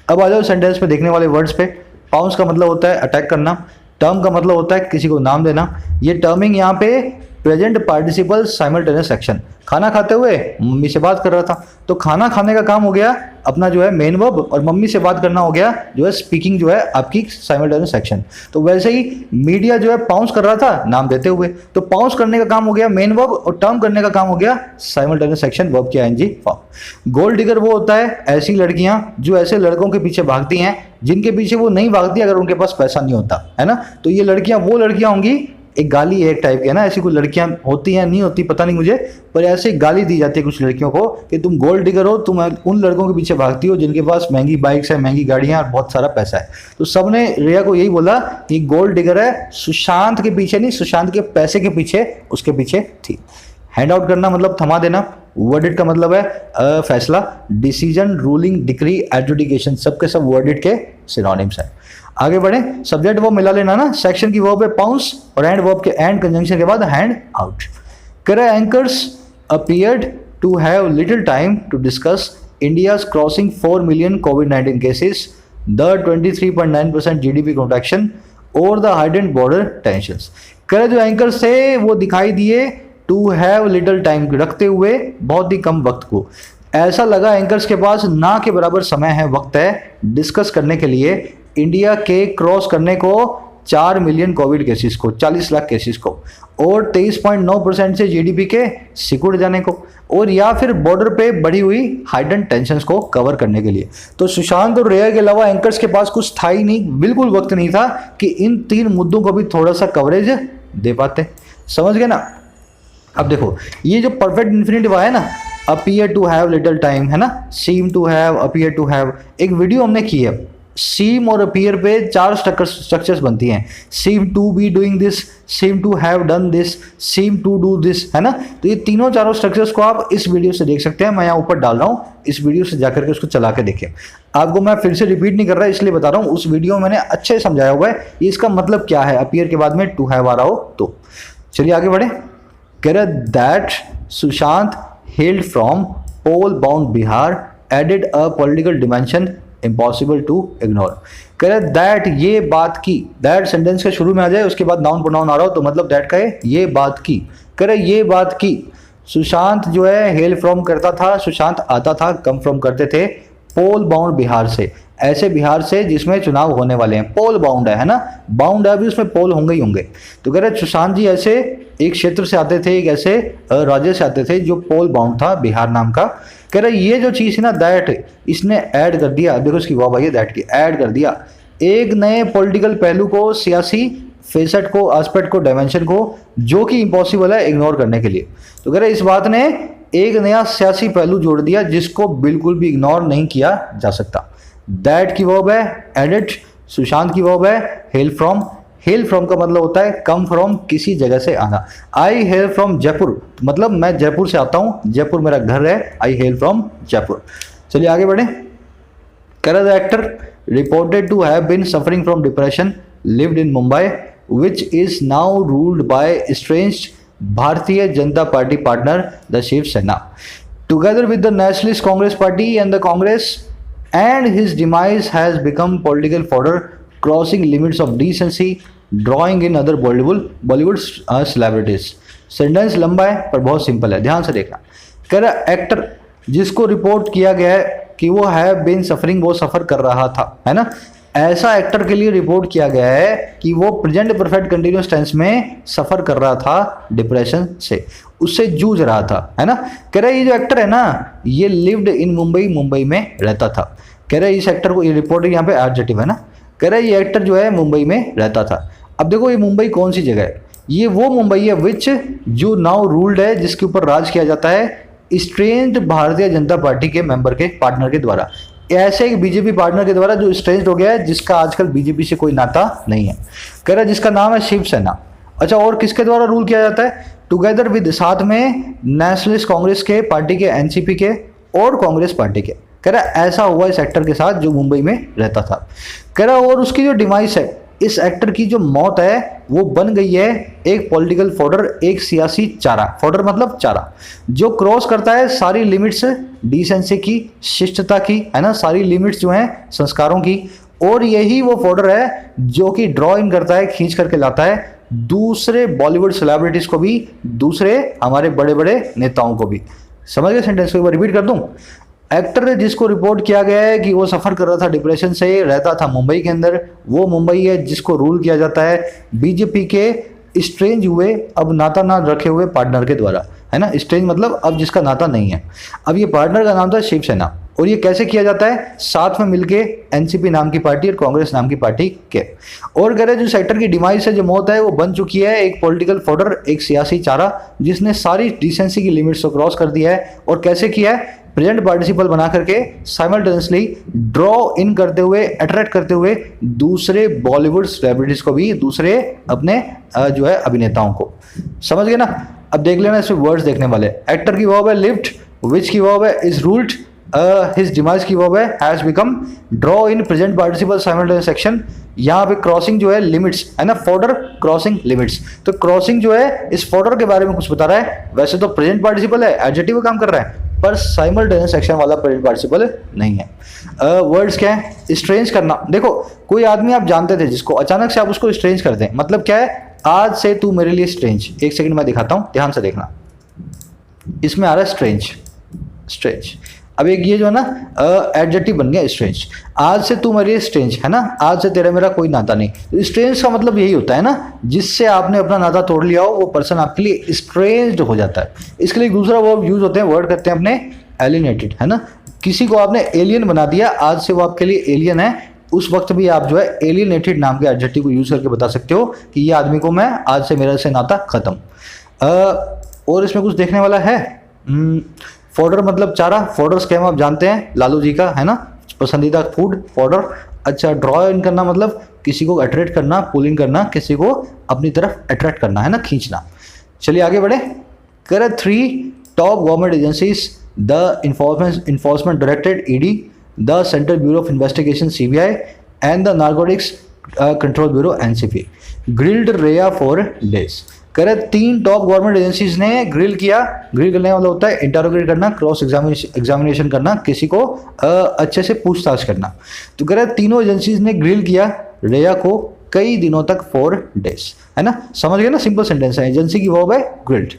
अब आ जाओ सेंटेंस पे देखने वाले वर्ड्स पे। पाउंस का मतलब होता है अटैक करना, टर्म का मतलब होता है किसी को नाम देना। ये टर्मिंग यहाँ पे प्रेजेंट पार्टिसिपल साइमल्टेनियस एक्शन, खाना खाते हुए मम्मी से बात कर रहा था। तो खाना खाने का काम हो गया अपना जो है मेन वर्ब, और मम्मी से बात करना हो गया जो है स्पीकिंग, जो है आपकी साइमल्टेनियस एक्शन। तो वैसे ही मीडिया जो है पाउंस कर रहा था नाम देते हुए, तो पाउंस करने का काम हो गया मेन वर्ब और टर्म करने का काम हो गया साइमल्टेनियस एक्शन वर्ब की आईएनजी फॉर्म। गोल्ड डिगर वो होता है ऐसी लड़कियां जो ऐसे लड़कों के पीछे भागती हैं जिनके पीछे वो नहीं भागती अगर उनके पास पैसा नहीं होता, है ना। तो ये लड़कियां वो लड़कियां होंगी, एक गाली है एक टाइप की, है ना। ऐसी कोई लड़कियां होती हैं नहीं होती पता नहीं मुझे, पर ऐसे गाली दी जाती है कुछ लड़कियों को कि तुम गोल्ड डिगर हो, तुम उन लड़कों के पीछे भागती हो जिनके पास महंगी बाइक्स है, महंगी गाड़ियां और बहुत सारा पैसा है। तो सबने रिया को यही बोला कि गोल्ड डिगर है, सुशांत के पीछे नहीं, सुशांत के पैसे के पीछे उसके पीछे थी। हैंड आउट करना मतलब थमा देना। वर्डिट का मतलब है फैसला, डिसीजन, रूलिंग, डिक्री, एडजुडिकेशन, सबके सब वर्डिट के सिनोनिम्स हैं। आगे बढ़े, सब्जेक्ट वर्ब मिला लेना ना। सेक्शन की वर्ब है पाउंस और एंड वर्ब के एंड कंजंक्शन के बाद हैंड आउट। करे anchors appeared to have little time to discuss India's crossing 4 million कोविड-19 केसेस, द 23.9% जीडीपी कॉन्ट्रैक्शन और द हाइडेंड बॉर्डर टेंशंस। करे जो एंकर्स थे वो दिखाई दिए टू हैव लिटिल टाइम रखते हुए बहुत ही कम वक्त को। ऐसा लगा एंकर्स के पास ना के बराबर समय है, वक्त है डिस्कस करने के लिए इंडिया के क्रॉस करने को 4 मिलियन कोविड केसेस को, 40 लाख केसेस को, और 23.9% से जीडीपी के सिकुड़ जाने को, और या फिर बॉर्डर पे बढ़ी हुई हाइडन टेंशंस को कवर करने के लिए। तो सुशांत और रिया के अलावा एंकर्स के पास कुछ था ही नहीं, बिल्कुल वक्त नहीं था कि इन 3 मुद्दों को भी थोड़ा सा कवरेज दे पाते। समझ गए ना। अब देखो ये जो परफेक्ट इंफिनिटिव है ना, appear to have little time, है ना, seem to have, appear to have, एक वीडियो हमने की है। सीम और अपीयर पे 4 स्ट्रक्चर्स बनती हैं, seem to be doing this, seem to have done this, seem to do this, है ना। तो ये तीनों चारों स्ट्रक्चर्स को आप इस वीडियो से देख सकते हैं, मैं यहाँ ऊपर डाल रहा हूँ, इस वीडियो से जाकर के उसको चला के देखें। आपको मैं फिर से रिपीट नहीं कर रहा इसलिए बता रहा हूँ, उस वीडियो में मैंने अच्छे समझाया हुआ है इसका मतलब क्या है अपीयर के बाद में टू हैव आ रहा हो तो। चलिए आगे बढ़े। That Sushant hailed from pole bound Bihar added a political dimension impossible to ignore। कह रहे दैट ये बात की, दैट सेंटेंस के शुरू में आ जाए उसके बाद नाउन प्रोनाउन आ रहा हो तो मतलब दैट का है ये बात की। कह रहे ये बात की सुशांत जो है हेल फ्रॉम करता था, सुशांत आता था, कम फ्रॉम करते थे पोल बाउंड बिहार से, ऐसे बिहार से जिसमें चुनाव होने वाले हैं। पोल बाउंड है ना, बाउंड है अभी उसमें पोल होंगे ही होंगे। तो कह रहे सुशांत जी ऐसे एक क्षेत्र से आते थे, एक ऐसे राज्य से आते थे जो पोल बाउंड था बिहार नाम का। कह रहे ये जो चीज़ है ना दैट, इसने ऐड कर दिया, देखो इसकी वाह भाई दैट की ऐड कर दिया एक नए पॉलिटिकल पहलू को, सियासी फेसेट को, एस्पेक्ट को, डायमेंशन को, जो कि इम्पॉसिबल है इग्नोर करने के लिए। तो कह रहे इस बात ने एक नया सियासी पहलू जोड़ दिया जिसको बिल्कुल भी इग्नोर नहीं किया जा सकता। दैट की वर्ब है एडिट, सुशांत की वर्ब है हेल फ्रॉम। हेल फ्रॉम का मतलब होता है कम फ्रॉम, किसी जगह से आना। आई हेल फ्रॉम जयपुर, मतलब मैं जयपुर से आता हूँ, जयपुर मेरा घर है, आई हेल फ्रॉम जयपुर। चलिए आगे बढ़े। The actor reported to have been suffering from depression, lived in Mumbai, which is now ruled by estranged Bharatiya Janata Party partner, the Shiv Sena, together with the Nationalist Congress Party and the Congress, and his demise has become political fodder, crossing limits of decency, drawing in other Bollywood celebrities। Sentence लंबा है पर बहुत simple है, ध्यान से देखना। कह रहा एक्टर जिसको रिपोर्ट किया गया है कि वो हैव बीन सफरिंग, वो सफर कर रहा था, है ना, ऐसा एक्टर के लिए रिपोर्ट किया गया है कि वो प्रेजेंट परफेक्ट कंटिन्यूअस टेंस में सफर कर रहा था डिप्रेशन से, उससे जूझ रहा था, है ना। कह रहा है ये जो एक्टर है ना ये लिव्ड इन मुंबई, मुंबई में रहता था। कह रहा है इस एक्टर को, ये रिपोर्टर यहाँ पे एडजेक्टिव है ना, कह रहा है ये एक्टर जो है मुंबई में रहता था। अब देखो ये मुंबई कौन सी जगह है, ये वो मुंबई है विच जो नाउ रूल्ड है, जिसके ऊपर राज किया जाता है स्ट्रेंज्ड भारतीय जनता पार्टी के मेंबर के, पार्टनर के द्वारा। ऐसे एक बीजेपी पार्टनर के द्वारा जो स्ट्रेंज्ड हो गया है, जिसका आजकल बीजेपी से कोई नाता नहीं है। कह रहा है जिसका नाम है शिवसेना। अच्छा, और किसके द्वारा रूल किया जाता है? टुगेदर विद, साथ में नेशनलिस्ट कांग्रेस के पार्टी के, एनसीपी के और कांग्रेस पार्टी के। कह रहा है ऐसा हुआ इस एक्टर के साथ जो मुंबई में रहता था। कह रहा है और उसकी जो डिमाइस है, इस एक्टर की जो मौत है वो बन गई है एक पॉलिटिकल फॉडर, एक सियासी चारा। फॉडर मतलब चारा, जो क्रॉस करता है सारी लिमिट्स डिसेंसी की, शिष्टता की, है ना, सारी लिमिट्स जो हैं संस्कारों की। और यही वो फॉडर है जो कि ड्रॉ इन करता है, खींच करके लाता है दूसरे बॉलीवुड सेलिब्रिटीज को भी, दूसरे हमारे बड़े बड़े नेताओं को भी। समझ गए सेंटेंस को? एक बार रिपीट कर दूं। एक्टर जिसको रिपोर्ट किया गया है कि वो सफ़र कर रहा था डिप्रेशन से, रहता था मुंबई के अंदर, वो मुंबई है जिसको रूल किया जाता है बीजेपी के स्ट्रेंज हुए, अब नाता ना रखे हुए पार्टनर के द्वारा, है ना। स्ट्रेंज मतलब अब जिसका नाता नहीं है। अब ये पार्टनर का नाम था शिवसेना, और ये कैसे किया जाता है? साथ में मिलके एनसीपी नाम की पार्टी और कांग्रेस नाम की पार्टी के। और कह रहे जो सेक्टर की डिमाइस है, जो मौत है, वो बन चुकी है एक पॉलिटिकल फोडर, एक सियासी चारा जिसने सारी डिसेंसी की लिमिट्स को क्रॉस कर दिया है। और कैसे किया है? प्रेजेंट पार्टिसिपल बना करके साइमल्टेनियसली ड्रॉ इन करते हुए, अट्रैक्ट करते हुए दूसरे बॉलीवुड सेलिब्रिटीज को भी, दूसरे अपने जो है अभिनेताओं को। समझ गए ना? अब देख लेना इसमें वर्ड्स देखने वाले। एक्टर की वर्ब है लिफ्ट, विच की वर्ब है इज रूल्ड, हिज डिमाइज की वर्ब है has become, draw in present participle simultaneous section. यहाँ पे क्रॉसिंग जो है लिमिट्स, है ना, फॉर्डर क्रॉसिंग लिमिट्स। तो क्रॉसिंग जो है इस फॉर्डर के बारे में कुछ बता रहा है। वैसे तो प्रेजेंट पार्टिसिपल है, एडजेक्टिव का काम कर रहा है, पर साइमल्टेनियस सेक्शन वाला प्रेजेंट पार्टिसिपल नहीं है। वर्ड्स क्या है? स्ट्रेंज करना। देखो कोई आदमी आप जानते थे जिसको, अचानक से आप उसको स्ट्रेंज कर दें, मतलब क्या है? आज से तू मेरे लिए स्ट्रेंज। एक सेकंड मैं दिखाता हूं, ध्यान से देखना। इसमें आ रहा है स्ट्रेंज, स्ट्रेंज। अब एक ये जो है ना एडजेक्टिव बन गया स्ट्रेंज। आज से तू मेरे लिए स्ट्रेंज, है ना, आज से तेरा मेरा कोई नाता नहीं। तो स्ट्रेंज का मतलब यही होता है ना, जिससे आपने अपना नाता तोड़ लिया हो, वो पर्सन आपके लिए स्ट्रेंज्ड हो जाता है। इसके लिए दूसरा वर्ड यूज होते हैं, वर्ड करते हैं अपने एलिनेटेड, है ना। किसी को आपने एलियन बना दिया, आज से वो आपके लिए एलियन है, उस वक्त भी आप जो है एलियनेटेड नाम के एडजेक्टिव को यूज करके बता सकते हो कि ये आदमी को मैं, आज से मेरा से नाता खत्म। और इसमें कुछ देखने वाला है। फॉर्डर मतलब चारा, फॉर्डर स्कैम आप जानते हैं, लालू जी का, है ना, पसंदीदा फूड फॉर्डर। अच्छा, ड्रॉ इन करना मतलब किसी को अट्रैक्ट करना, पुल इन करना, किसी को अपनी तरफ अट्रैक्ट करना, है ना, खींचना। चलिए आगे बढ़े। कर 3 top government agencies, the enforcement directorate ED, the central bureau of investigation CBI and the narcotics control bureau NCP grilled रेया फॉर डेज। करे 3 टॉप गवर्नमेंट एजेंसीज ने ग्रिल किया। ग्रिल करने वाला होता है इंटरोगेट करना, क्रॉस एग्जामिनेशन करना, किसी को अच्छे से पूछताछ करना। तो करे तीनों एजेंसीज ने ग्रिल किया रेया को कई दिनों तक 4 डेज, है ना। समझ गए ना? सिंपल सेंटेंस है। एजेंसी की वर्ब है ग्रिल्ड।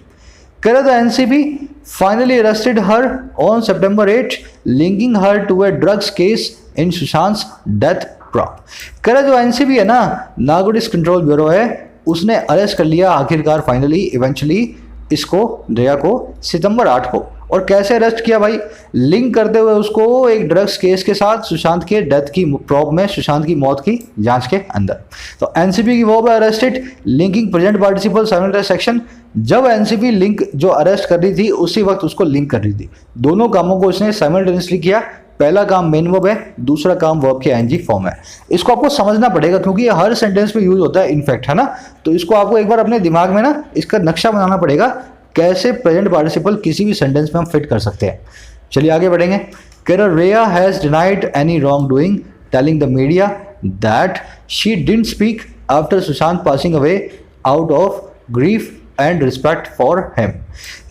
करे the NCB finally arrested her on September 8, linking her to a drugs case in Sushant death probe. करे जो एनसीबी है ना, नार्कोटिक्स कंट्रोल ब्यूरो है, उसने अरेस्ट कर लिया आखिरकार, फाइनली, इवेंचुअली इसको, रेया को, सितंबर 8 को। और कैसे अरेस्ट किया भाई? लिंक करते हुए उसको एक ड्रग्स केस के साथ, सुशांत के डेथ की प्रॉब में, सुशांत की मौत की जांच के अंदर। तो एनसीबी की वो arrested linking present participle simultaneous section. जब एनसीबी लिंक जो अरेस्ट कर रही थी, उसी वक्त उसको लिंक कर रही थी। दोनों कामों को उसने साइमल्टेनियसली किया। पहला काम मेन वर्ब है, दूसरा काम वर्ब के आईएनजी फॉर्म है। इसको आपको समझना पड़ेगा क्योंकि ये हर सेंटेंस में यूज होता है इनफैक्ट, है ना। तो इसको आपको एक बार अपने दिमाग में ना इसका नक्शा बनाना पड़ेगा, कैसे प्रेजेंट पार्टिसिपल किसी भी सेंटेंस में हम फिट कर सकते हैं। चलिए आगे बढ़ेंगे। कह रेया has denied any wrong doing, telling the media that she didn't speak after Sushant passing away out of grief and respect for him.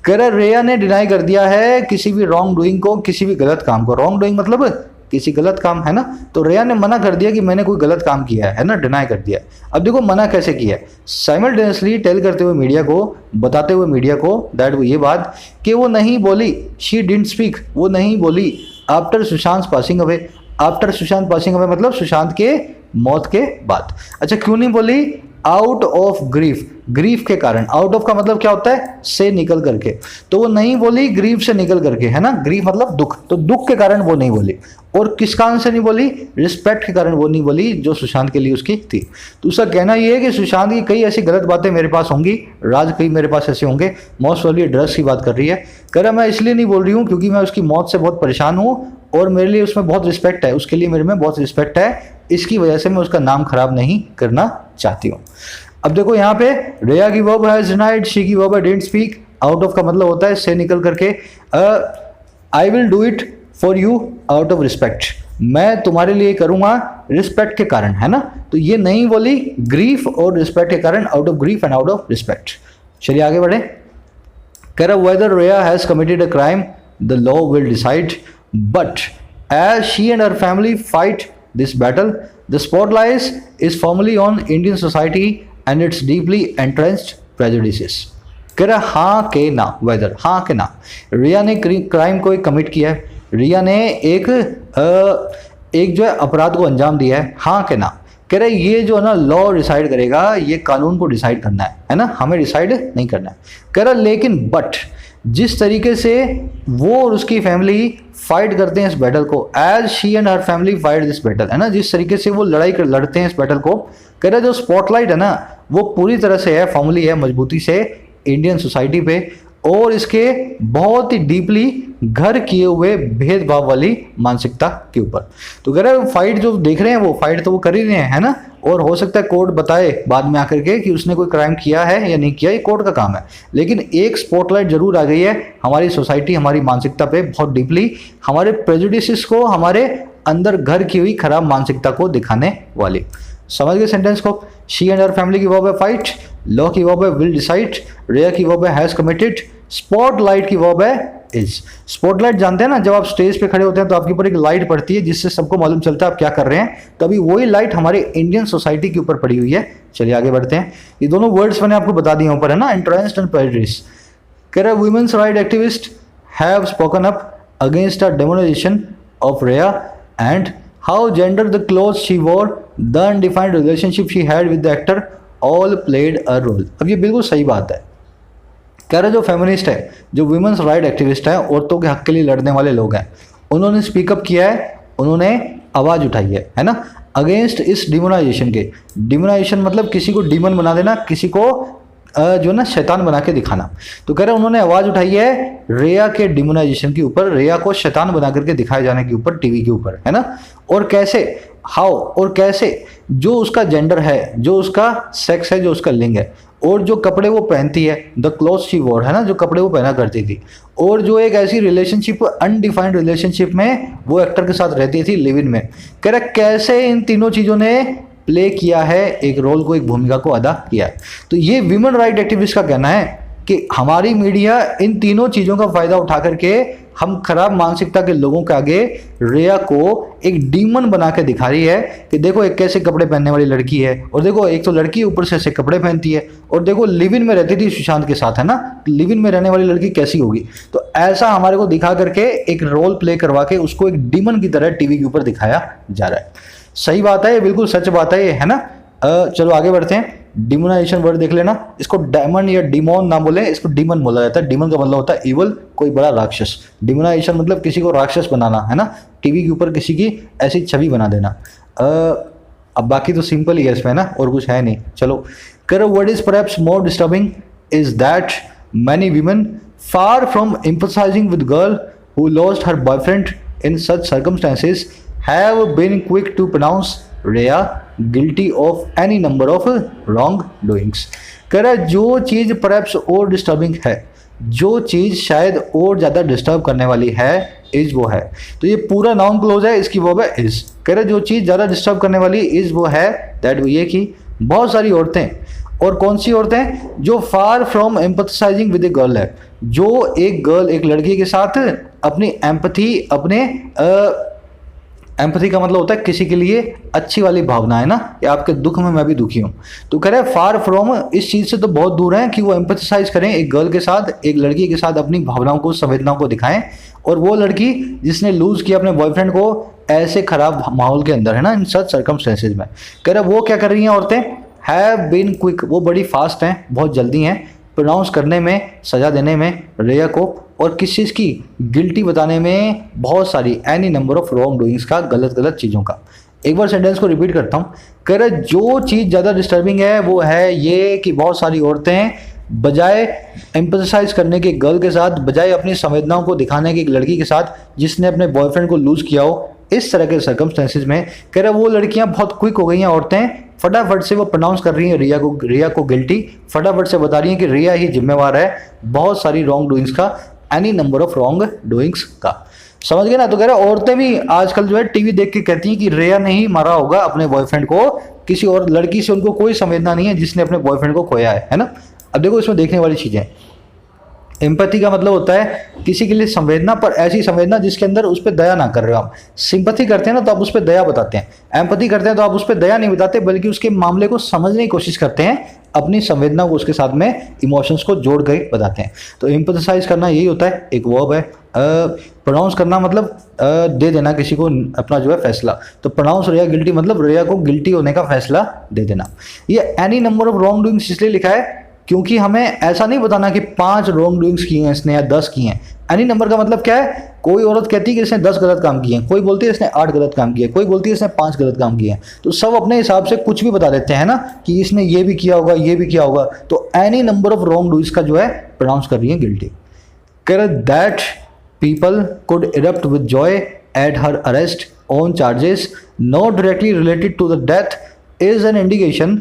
कह रेया ने डिनाई कर दिया है किसी भी रॉन्ग डूइंग को, किसी भी गलत काम को। रॉन्ग डूइंग मतलब किसी गलत काम, है ना। तो रेया ने मना कर दिया कि मैंने कोई गलत काम किया है ना, डिनाई कर दिया। अब देखो मना कैसे किया है, साइमल्टेनियसली टेल करते हुए मीडिया को, बताते हुए मीडिया को दैट वो ये बात कि वो नहीं बोली, शी डिडंट स्पीक, वो नहीं बोली after Sushant passing away. After Sushant passing away मतलब सुशांत के मौत के बाद। अच्छा, क्यों नहीं बोली? आउट ऑफ ग्रीफ, ग्रीफ के कारण। आउट ऑफ का मतलब क्या होता है? से निकल करके। तो वो नहीं बोली ग्रीफ से निकल करके, है ना। ग्रीफ मतलब दुख, तो दुख के कारण वो नहीं बोली। और किस कारण से नहीं बोली? रिस्पेक्ट के कारण वो नहीं बोली जो सुशांत के लिए उसकी थी। तो उसका कहना ये है कि सुशांत की कई ऐसी गलत बातें मेरे पास होंगी, राज कई मेरे पास ऐसे होंगे, मोस्ट वाली ड्रग्स की बात कर रही है। कह रहा मैं इसलिए नहीं बोल रही हूँ क्योंकि मैं उसकी मौत से बहुत परेशान हूँ और मेरे लिए उसमें बहुत रिस्पेक्ट है, उसके लिए मेरे में बहुत रिस्पेक्ट है, इसकी वजह से मैं उसका नाम खराब नहीं करना चाहती हूँ। अब देखो यहाँ पे रेया की वर्ब है डिनाइड, शी की वर्ब है डिडंट स्पीक, आउट ऑफ का मतलब होता है से निकल करके। I will do it for you out of respect, मैं तुम्हारे लिए करूंगा रिस्पेक्ट के कारण, है ना। तो ये नहीं बोली ग्रीफ और रिस्पेक्ट के कारण, out of grief and out of respect. चलिए आगे बढ़े। कह रहा whether Rhea has committed a crime the law will decide, but as she and her family fight this battle, the spotlight is firmly on Indian society and its deeply entrenched prejudices. कह रहा हाँ के ना, वेदर हाँ के ना। रिया ने crime को कमिट किया है, रिया ने एक जो है अपराध को अंजाम दिया है, हाँ के ना। कह रहे ये जो है ना लॉ डिसाइड करेगा, ये कानून को डिसाइड करना है ना, हमें डिसाइड नहीं करना है। कह रहा लेकिन बट जिस तरीके से वो और उसकी फैमिली फाइट करते हैं इस बैटल को, as she and her family fight this battle, है ना, जिस तरीके से वो लड़ते हैं इस बैटल को। कह रहे जो स्पॉटलाइट है ना वो पूरी तरह से है, फॉर्मली है, मजबूती से इंडियन सोसाइटी पे और इसके बहुत ही डीपली घर किए हुए भेदभाव वाली मानसिकता के ऊपर। तो कह रहे हैं फाइट जो देख रहे हैं वो फाइट तो वो कर ही रहे हैं, है ना, और हो सकता है कोर्ट बताए बाद में आकर के कि उसने कोई क्राइम किया है या नहीं किया, ये कोर्ट का काम है। लेकिन एक स्पॉटलाइट जरूर आ गई है हमारी सोसाइटी, हमारी मानसिकता पे बहुत डीपली, हमारे प्रेजुडिसेस को, हमारे अंदर घर की हुई खराब मानसिकता को दिखाने वाली। समझ गए सेंटेंस को? शी एंड हर फैमिली की वर्ब है फाइट, लॉ की वर्ब है विल डिसाइड, रेयर की वर्ब है हैज कमिटेड, स्पॉटलाइट की वर्ब है इज। स्पॉटलाइट जानते हैं ना, जब आप स्टेज पे खड़े होते हैं तो आपके ऊपर एक लाइट पड़ती है जिससे सबको मालूम चलता है आप क्या कर रहे हैं, तभी वही लाइट हमारे इंडियन सोसाइटी के ऊपर पड़ी हुई है। चलिए आगे बढ़ते हैं। ये दोनों वर्ड्स मैंने आपको बता दिए ऊपर, है ना, एंट्रेंस्ड एंड प्रेजुडिस। कह रहे women's right activist have spoken up against the demonisation of Rhea and how gender the clothes she wore, the undefined relationship she had with the actor all played a role. अब ये बिल्कुल सही बात है। कह रहे जो फेमिनिस्ट है, जो वुमेन्स राइट एक्टिविस्ट है, औरतों के हक के लिए लड़ने वाले लोग हैं, उन्होंने स्पीकअप किया है, उन्होंने आवाज़ उठाई है ना, अगेंस्ट इस डिमोनाइजेशन के। डिमोनाइजेशन मतलब किसी को डीमन बना देना, किसी को जो ना शैतान बना के दिखाना। तो कह रहे उन्होंने आवाज़ उठाई है रेया के डिमोनाइजेशन के ऊपर, रेया को शैतान बना करके दिखाए जाने के ऊपर टीवी के ऊपर, है ना। और कैसे, हाउ, और कैसे जो उसका जेंडर है, जो उसका सेक्स है, जो उसका लिंग है, और जो कपड़े वो पहनती है, द क्लोथ शी वोर, है ना, जो कपड़े वो पहना करती थी, और जो एक ऐसी रिलेशनशिप, अनडिफाइंड रिलेशनशिप में वो एक्टर के साथ रहती थी, लिव इन में। कह रहा कैसे इन तीनों चीज़ों ने प्ले किया है, एक रोल को, एक भूमिका को अदा किया है। तो ये विमेन राइट एक्टिविस्ट का कहना है कि हमारी मीडिया इन तीनों चीज़ों का फायदा उठा करके हम खराब मानसिकता के लोगों के आगे रेया को एक डीमन बना के दिखा रही है कि देखो एक कैसे कपड़े पहनने वाली लड़की है, और देखो एक तो लड़की ऊपर से ऐसे कपड़े पहनती है, और देखो लिव इन में रहती थी सुशांत के साथ, है ना, लिव इन में रहने वाली लड़की कैसी होगी। तो ऐसा हमारे को दिखा करके एक रोल प्ले करवा के उसको एक डीमन की तरह टीवी के ऊपर दिखाया जा रहा है। सही बात है, ये बिल्कुल सच बात है ये, है ना। चलो आगे बढ़ते हैं। डिमोनाइजेशन वर्ड देख लेना, इसको डायमंड या डिमोन ना बोले, इसको डीमन बोला जाता है। डीमन का मतलब होता है इवल, कोई बड़ा राक्षस। डिमोनाइजेशन मतलब किसी को राक्षस बनाना, है ना, टीवी के ऊपर किसी की ऐसी छवि बना देना। अब बाकी तो सिंपल ही है इसमें ना, और कुछ है नहीं। चलो कर what is perhaps more disturbing is that many women far from empathising with girl who lost her boyfriend in such circumstances have been quick to pronounce Rhea guilty of any number of wrongdoings. कह रहा है जो चीज़ perhaps और disturbing है, जो चीज़ शायद और ज़्यादा डिस्टर्ब करने वाली है, इज वो है। तो ये पूरा नाउन क्लोज है, इसकी वर्ब है इज। कह रहे जो चीज़ ज़्यादा डिस्टर्ब करने वाली इज वो है दैट, वो ये कि बहुत सारी औरतें, और कौन सी औरतें, जो far from empathising with a girl है, जो एक गर्ल, एक लड़की के साथ अपनी एम्पथी, अपने एम्पथी का मतलब होता है किसी के लिए अच्छी वाली भावना, है ना, या आपके दुख में मैं भी दुखी हूँ। तो कह रहे हैं फार फ्रॉम इस चीज़ से तो बहुत दूर हैं कि वो एम्पथसाइज करें एक गर्ल के साथ, एक लड़की के साथ अपनी भावनाओं को, संवेदनाओं को दिखाएं। और वो लड़की जिसने लूज किया अपने बॉयफ्रेंड को ऐसे खराब माहौल के अंदर, है ना, इन सच सर्कमस्टेंसेज में, कह रहे वो क्या कर रही हैं औरतें, हैव बीन क्विक, वो बड़ी फास्ट हैं, बहुत जल्दी हैं प्रोनाउंस करने में, सजा देने में रेया को, और किस चीज़ की, गिल्टी बताने में, बहुत सारी any number of wrong doings का, गलत गलत चीज़ों का। एक बार सेंटेंस को रिपीट करता हूँ। कह रहे जो चीज़ ज़्यादा डिस्टर्बिंग है वो है ये कि बहुत सारी औरतें बजाय एम्पसाइज करने के गर्ल के साथ, बजाय अपनी संवेदनाओं को दिखाने की एक लड़की के साथ जिसने अपने बॉयफ्रेंड को लूज किया हो, इस तरह के सर्कमस्टेंसेज में कह रहे वो लड़कियां बहुत क्विक हो गई हैं, औरतें फटाफट से वो प्रोनाउंस कर रही हैं रिया को गिल्टी, फटाफट से बता रही हैं कि रिया ही जिम्मेवार है बहुत सारी रॉन्ग डूइंग्स का, any number of wrong doings का। समझ गए ना। तो कह रहे औरतें भी आजकल जो है टीवी देख के कहती हैं कि रिया ने ही मारा होगा अपने बॉयफ्रेंड को, किसी और लड़की से उनको कोई संवेदना नहीं है जिसने अपने बॉयफ्रेंड को खोया है ना। अब देखो इसमें देखने वाली चीजें, एम्पैथी का मतलब होता है किसी के लिए संवेदना, पर ऐसी संवेदना जिसके अंदर उस पर दया ना कर रहे हो आप। सिंपैथी करते हैं ना तो आप उस पर दया बताते हैं, एम्पैथी करते हैं तो आप उस पर दया नहीं बताते बल्कि उसके मामले को समझने की कोशिश करते हैं, अपनी संवेदना को उसके साथ में इमोशंस को जोड़ कर बताते हैं। तो एम्पैथाइज करना यही होता है, एक वर्ब है। प्रोनाउंस करना मतलब दे देना किसी को अपना जो है फैसला। तो प्रोनाउंस रिया गिल्टी मतलब रिया को गिल्टी होने का फैसला दे देना। ये any number of wrong doings इसलिए लिखा है क्योंकि हमें ऐसा नहीं बताना कि 5 रॉन्ग डूइंग्स की हैं इसने या 10 की हैं। एनी नंबर का मतलब क्या है, कोई औरत कहती है कि इसने 10 गलत काम किए हैं, कोई बोलती है इसने 8 गलत काम किए, कोई बोलती है इसने 5 गलत काम किए हैं। तो सब अपने हिसाब से कुछ भी बता देते हैं ना कि इसने ये भी किया होगा, ये भी किया होगा। तो any number of wrong doings का जो है प्रोनाउंस कर रही है गिल्टी। कह रहे that people could erupt with joy at her arrest on charges not directly related to the death is an indication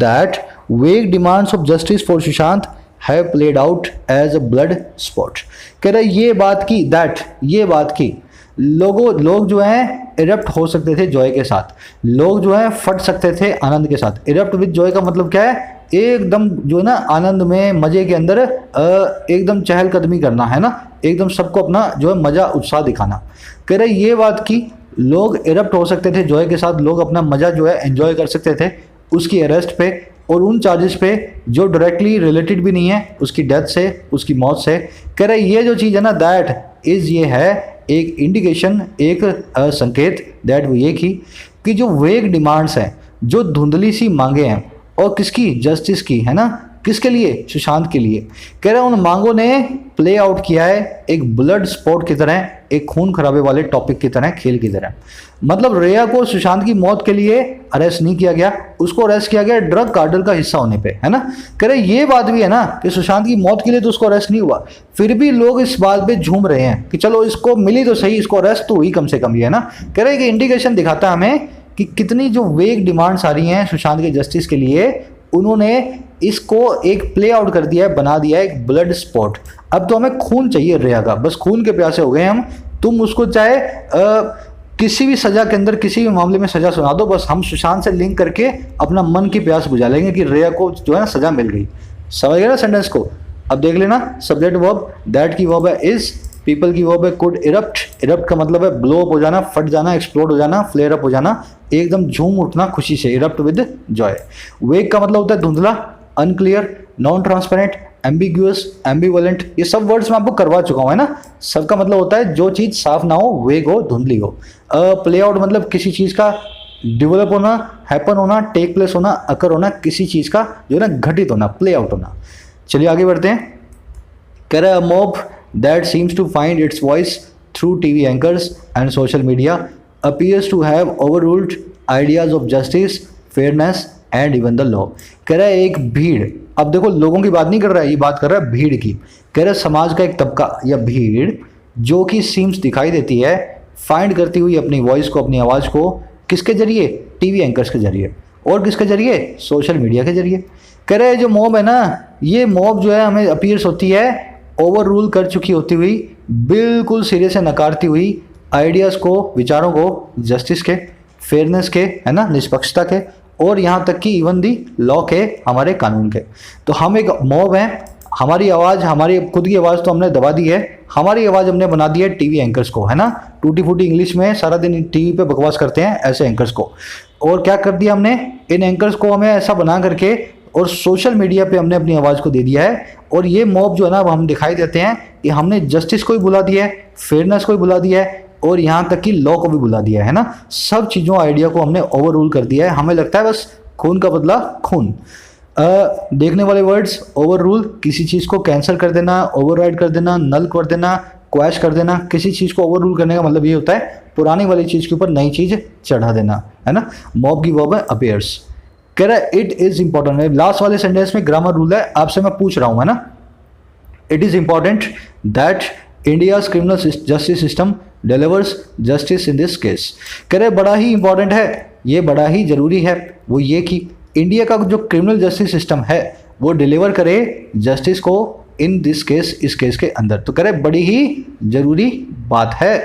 that vague demands of justice for Sushant have played out as a blood sport। कह रहे ये बात की लोग जो हैं erupt हो सकते थे जॉय के साथ, लोग जो हैं फट सकते थे आनंद के साथ। इरप्ट विद जॉय का मतलब क्या है, एकदम जो है ना आनंद में मजे के अंदर एकदम चहलकदमी करना है ना, एकदम सबको अपना जो है मजा उत्साह दिखाना। कह रहे ये बात की लोग इरप्ट हो सकते थे जॉय के साथ, लोग अपना मजा जो है एंजॉय कर सकते थे उसकी अरेस्ट पे और उन चार्जेस पे जो डायरेक्टली रिलेटेड भी नहीं है उसकी डेथ से, उसकी मौत से। कह रहे ये जो चीज़ है ना दैट इज, ये है एक इंडिकेशन, एक संकेत दैट वो ये कि जो वेग डिमांड्स हैं, जो धुंधली सी मांगे हैं, और किसकी, जस्टिस की है ना, किसके लिए, सुशांत के लिए। कह रहे उन मांगों ने प्ले आउट किया है एक ब्लड स्पोर्ट की तरह, एक खून खराबे वाले टॉपिक की तरह, खेल की तरह। मतलब रिया को सुशांत की मौत के लिए अरेस्ट नहीं किया गया, उसको अरेस्ट किया गया ड्रग कार्टेल का हिस्सा होने पे, है ना। कह रहे ये बात भी है ना कि सुशांत की मौत के लिए तो उसको अरेस्ट नहीं हुआ, फिर भी लोग इस बात पे झूम रहे हैं कि चलो इसको मिली तो सही, इसको अरेस्ट तो हुई कम से कम, ये है ना। कह रहे कि इंडिकेशन दिखाता है हमें कि कितनी जो वेग डिमांड्स आ रही हैं सुशांत के जस्टिस के लिए, उन्होंने इसको एक प्ले आउट कर दिया है, बना दिया है एक ब्लड स्पॉट। अब तो हमें खून चाहिए रिया का, बस खून के प्यासे हो गए हम। तुम उसको चाहे किसी भी सजा के अंदर, किसी भी मामले में सजा सुना दो, बस हम सुशांत से लिंक करके अपना मन की प्यास बुझा लेंगे कि रिया को जो है ना सजा मिल गई। समझ गए ना सेंटेंस को। अब देख लेना सब्जेक्ट वर्ब, दैट की वर्ब है इज, पीपल की वर्ब है कुड इरप्ट। इरप्ट का मतलब है ब्लो अप हो जाना, फट जाना, एक्सप्लोड हो जाना, फ्लेयर अप हो जाना, एकदम झूम उठना खुशी से, इरप्ट विद जॉय। वेग का मतलब होता है धुंधला, unclear, non transparent, ambiguous, ambivalent. ये सब वर्ड्स मैं आपको करवा चुका हूँ, है ना। सबका मतलब होता है जो चीज़ साफ ना हो, वेग हो, धुंधली हो। प्ले आउट मतलब किसी चीज़ का डेवलप होना, हैपन होना, टेक प्लेस होना, अकर होना, किसी चीज़ का जो है ना घटित होना, प्ले आउट होना। चलिए आगे बढ़ते हैं। कह रहा है mob that seems to find its voice through TV anchors and social media appears to have overruled ideas of justice, fairness and even the law। कह रहा है एक भीड़, अब देखो लोगों की बात नहीं कर रहा है, ये बात कर रहा है भीड़ की। कह रहा है समाज का एक तबका या भीड़ जो कि सीम्स दिखाई देती है, फाइंड करती हुई अपनी वॉइस को, अपनी आवाज़ को, किसके जरिए, टीवी एंकर्स के जरिए, और किसके जरिए, सोशल मीडिया के जरिए। कह रहे हैं जो मॉब है ना, ये मॉब जो है हमें अपीयर्स होती है ओवर रूल कर चुकी होती हुई, बिल्कुल सिरे से नकारती हुई आइडियाज़ को, विचारों को, जस्टिस के, फेयरनेस के, है ना, निष्पक्षता के, और यहाँ तक कि इवन दी लॉ के, हमारे कानून के। तो हम एक मॉब हैं, हमारी आवाज़, हमारी खुद की आवाज़ तो हमने दबा दी है, हमारी आवाज़ हमने बना दी है टीवी एंकर्स को, है ना। टूटी फूटी इंग्लिश में सारा दिन टीवी पे बकवास करते हैं ऐसे एंकर्स को। और क्या कर दिया हमने, इन एंकर्स को हमें ऐसा बना करके और सोशल मीडिया पे हमने अपनी आवाज़ को दे दिया है। और ये मॉब जो है ना वो हम दिखाई देते हैं कि हमने जस्टिस को भी बुला दिया है, फेयरनेस को भी बुला दिया है, और यहाँ तक कि लॉ को भी बुला दिया है ना। सब चीज़ों, आइडिया को हमने ओवर रूल कर दिया है। हमें लगता है बस खून का बदला खून। देखने वाले वर्ड्स, ओवर रूल, किसी चीज़ को कैंसिल कर देना, ओवरराइड कर देना, नल कर देना, क्वैश कर देना। किसी चीज़ को ओवर रूल करने का मतलब ये होता है पुरानी वाली चीज़ के ऊपर नई चीज़ चढ़ा देना, है ना। मॉब की वर्ब है अपीयर्स। कह रहा है इट इज इंपॉर्टेंट, लास्ट वाले सेंटेंस में ग्रामर रूल है, आपसे मैं पूछ रहा हूं, है ना। It is important that India's criminal justice system delivers justice in this case. कह रहे बड़ा ही इंपॉर्टेंट है, ये बड़ा ही जरूरी है, वो ये कि इंडिया का जो क्रिमिनल जस्टिस सिस्टम है वो डिलीवर करे जस्टिस को इन दिस केस, इस केस के अंदर। तो कह रहे बड़ी ही जरूरी बात है।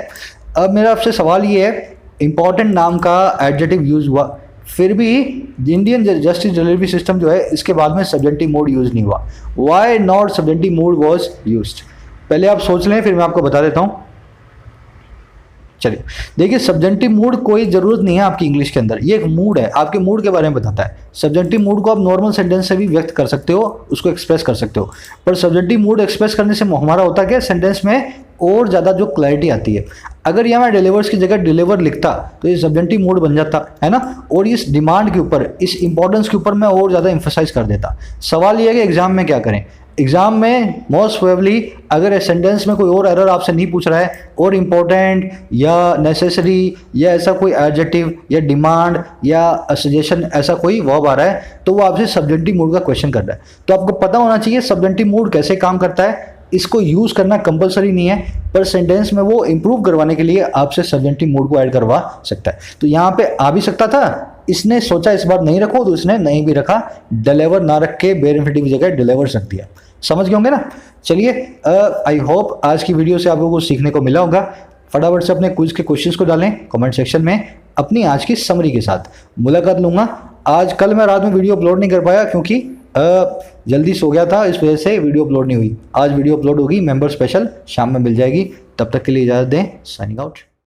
अब मेरा आपसे सवाल ये है, इंपॉर्टेंट नाम का एडजेक्टिव यूज हुआ, फिर भी इंडियन जस्टिस डिलीवरी सिस्टम जो है इसके बाद में सब्जेक्टिव मोड यूज नहीं हुआ। Why not subjective mode was used. पहले आप सोच लें, फिर मैं आपको बता देता हूँ। चलिए देखिए, सब्जेंटिव मूड कोई ज़रूरत नहीं है आपकी इंग्लिश के अंदर, ये एक मूड है, आपके मूड के बारे में बताता है। सब्जेंटिव मूड को आप नॉर्मल सेंटेंस से भी व्यक्त कर सकते हो, उसको एक्सप्रेस कर सकते हो, पर सब्जेंटिव मूड एक्सप्रेस करने से हमारा होता क्या, सेंटेंस में और ज़्यादा जो क्लैरिटी आती है। अगर यहाँ मैं डिलीवर्स की जगह डिलीवर लिखता तो ये सब्जेंटिव मूड बन जाता है ना, और इस डिमांड के ऊपर, इस इंपॉर्टेंस के ऊपर मैं और ज़्यादा इंफोसाइज कर देता। सवाल ये है कि एग्जाम में क्या करें। एग्जाम में मोस्ट प्रोबेबली अगर इस सेंटेंस में कोई और एरर आपसे नहीं पूछ रहा है, और इम्पोर्टेंट या नेसेसरी या ऐसा कोई एडजेक्टिव या डिमांड या सजेशन ऐसा कोई वर्ब आ रहा है, तो वो आपसे सब्जेंटिव मूड का क्वेश्चन कर रहा है। तो आपको पता होना चाहिए सब्जेंटिव मूड कैसे काम करता है। इसको यूज़ करना कंपलसरी नहीं है, पर सेंटेंस में वो इंप्रूव करवाने के लिए आपसे सब्जेंटिव मूड को ऐड करवा सकता है। तो यहाँ पे आ भी सकता था, इसने सोचा इस बार नहीं रखो, तो इसने नहीं भी रखा, डिलीवर ना रख के बेयर इंफिनिटिव की जगह डिलीवर रख दिया। समझ गए होंगे ना। चलिए, आई होप आज की वीडियो से आप लोगों को सीखने को मिला होगा। फटाफट से अपने क्विज के क्वेश्चंस को डालें कमेंट सेक्शन में अपनी आज की समरी के साथ। मुलाकात लूँगा आज, कल मैं रात में वीडियो अपलोड नहीं कर पाया क्योंकि जल्दी सो गया था, इस वजह से वीडियो अपलोड नहीं हुई। आज वीडियो अपलोड होगी, मेंबर स्पेशल शाम में मिल जाएगी। तब तक के लिए इजाज़त दें, साइनिंग आउट।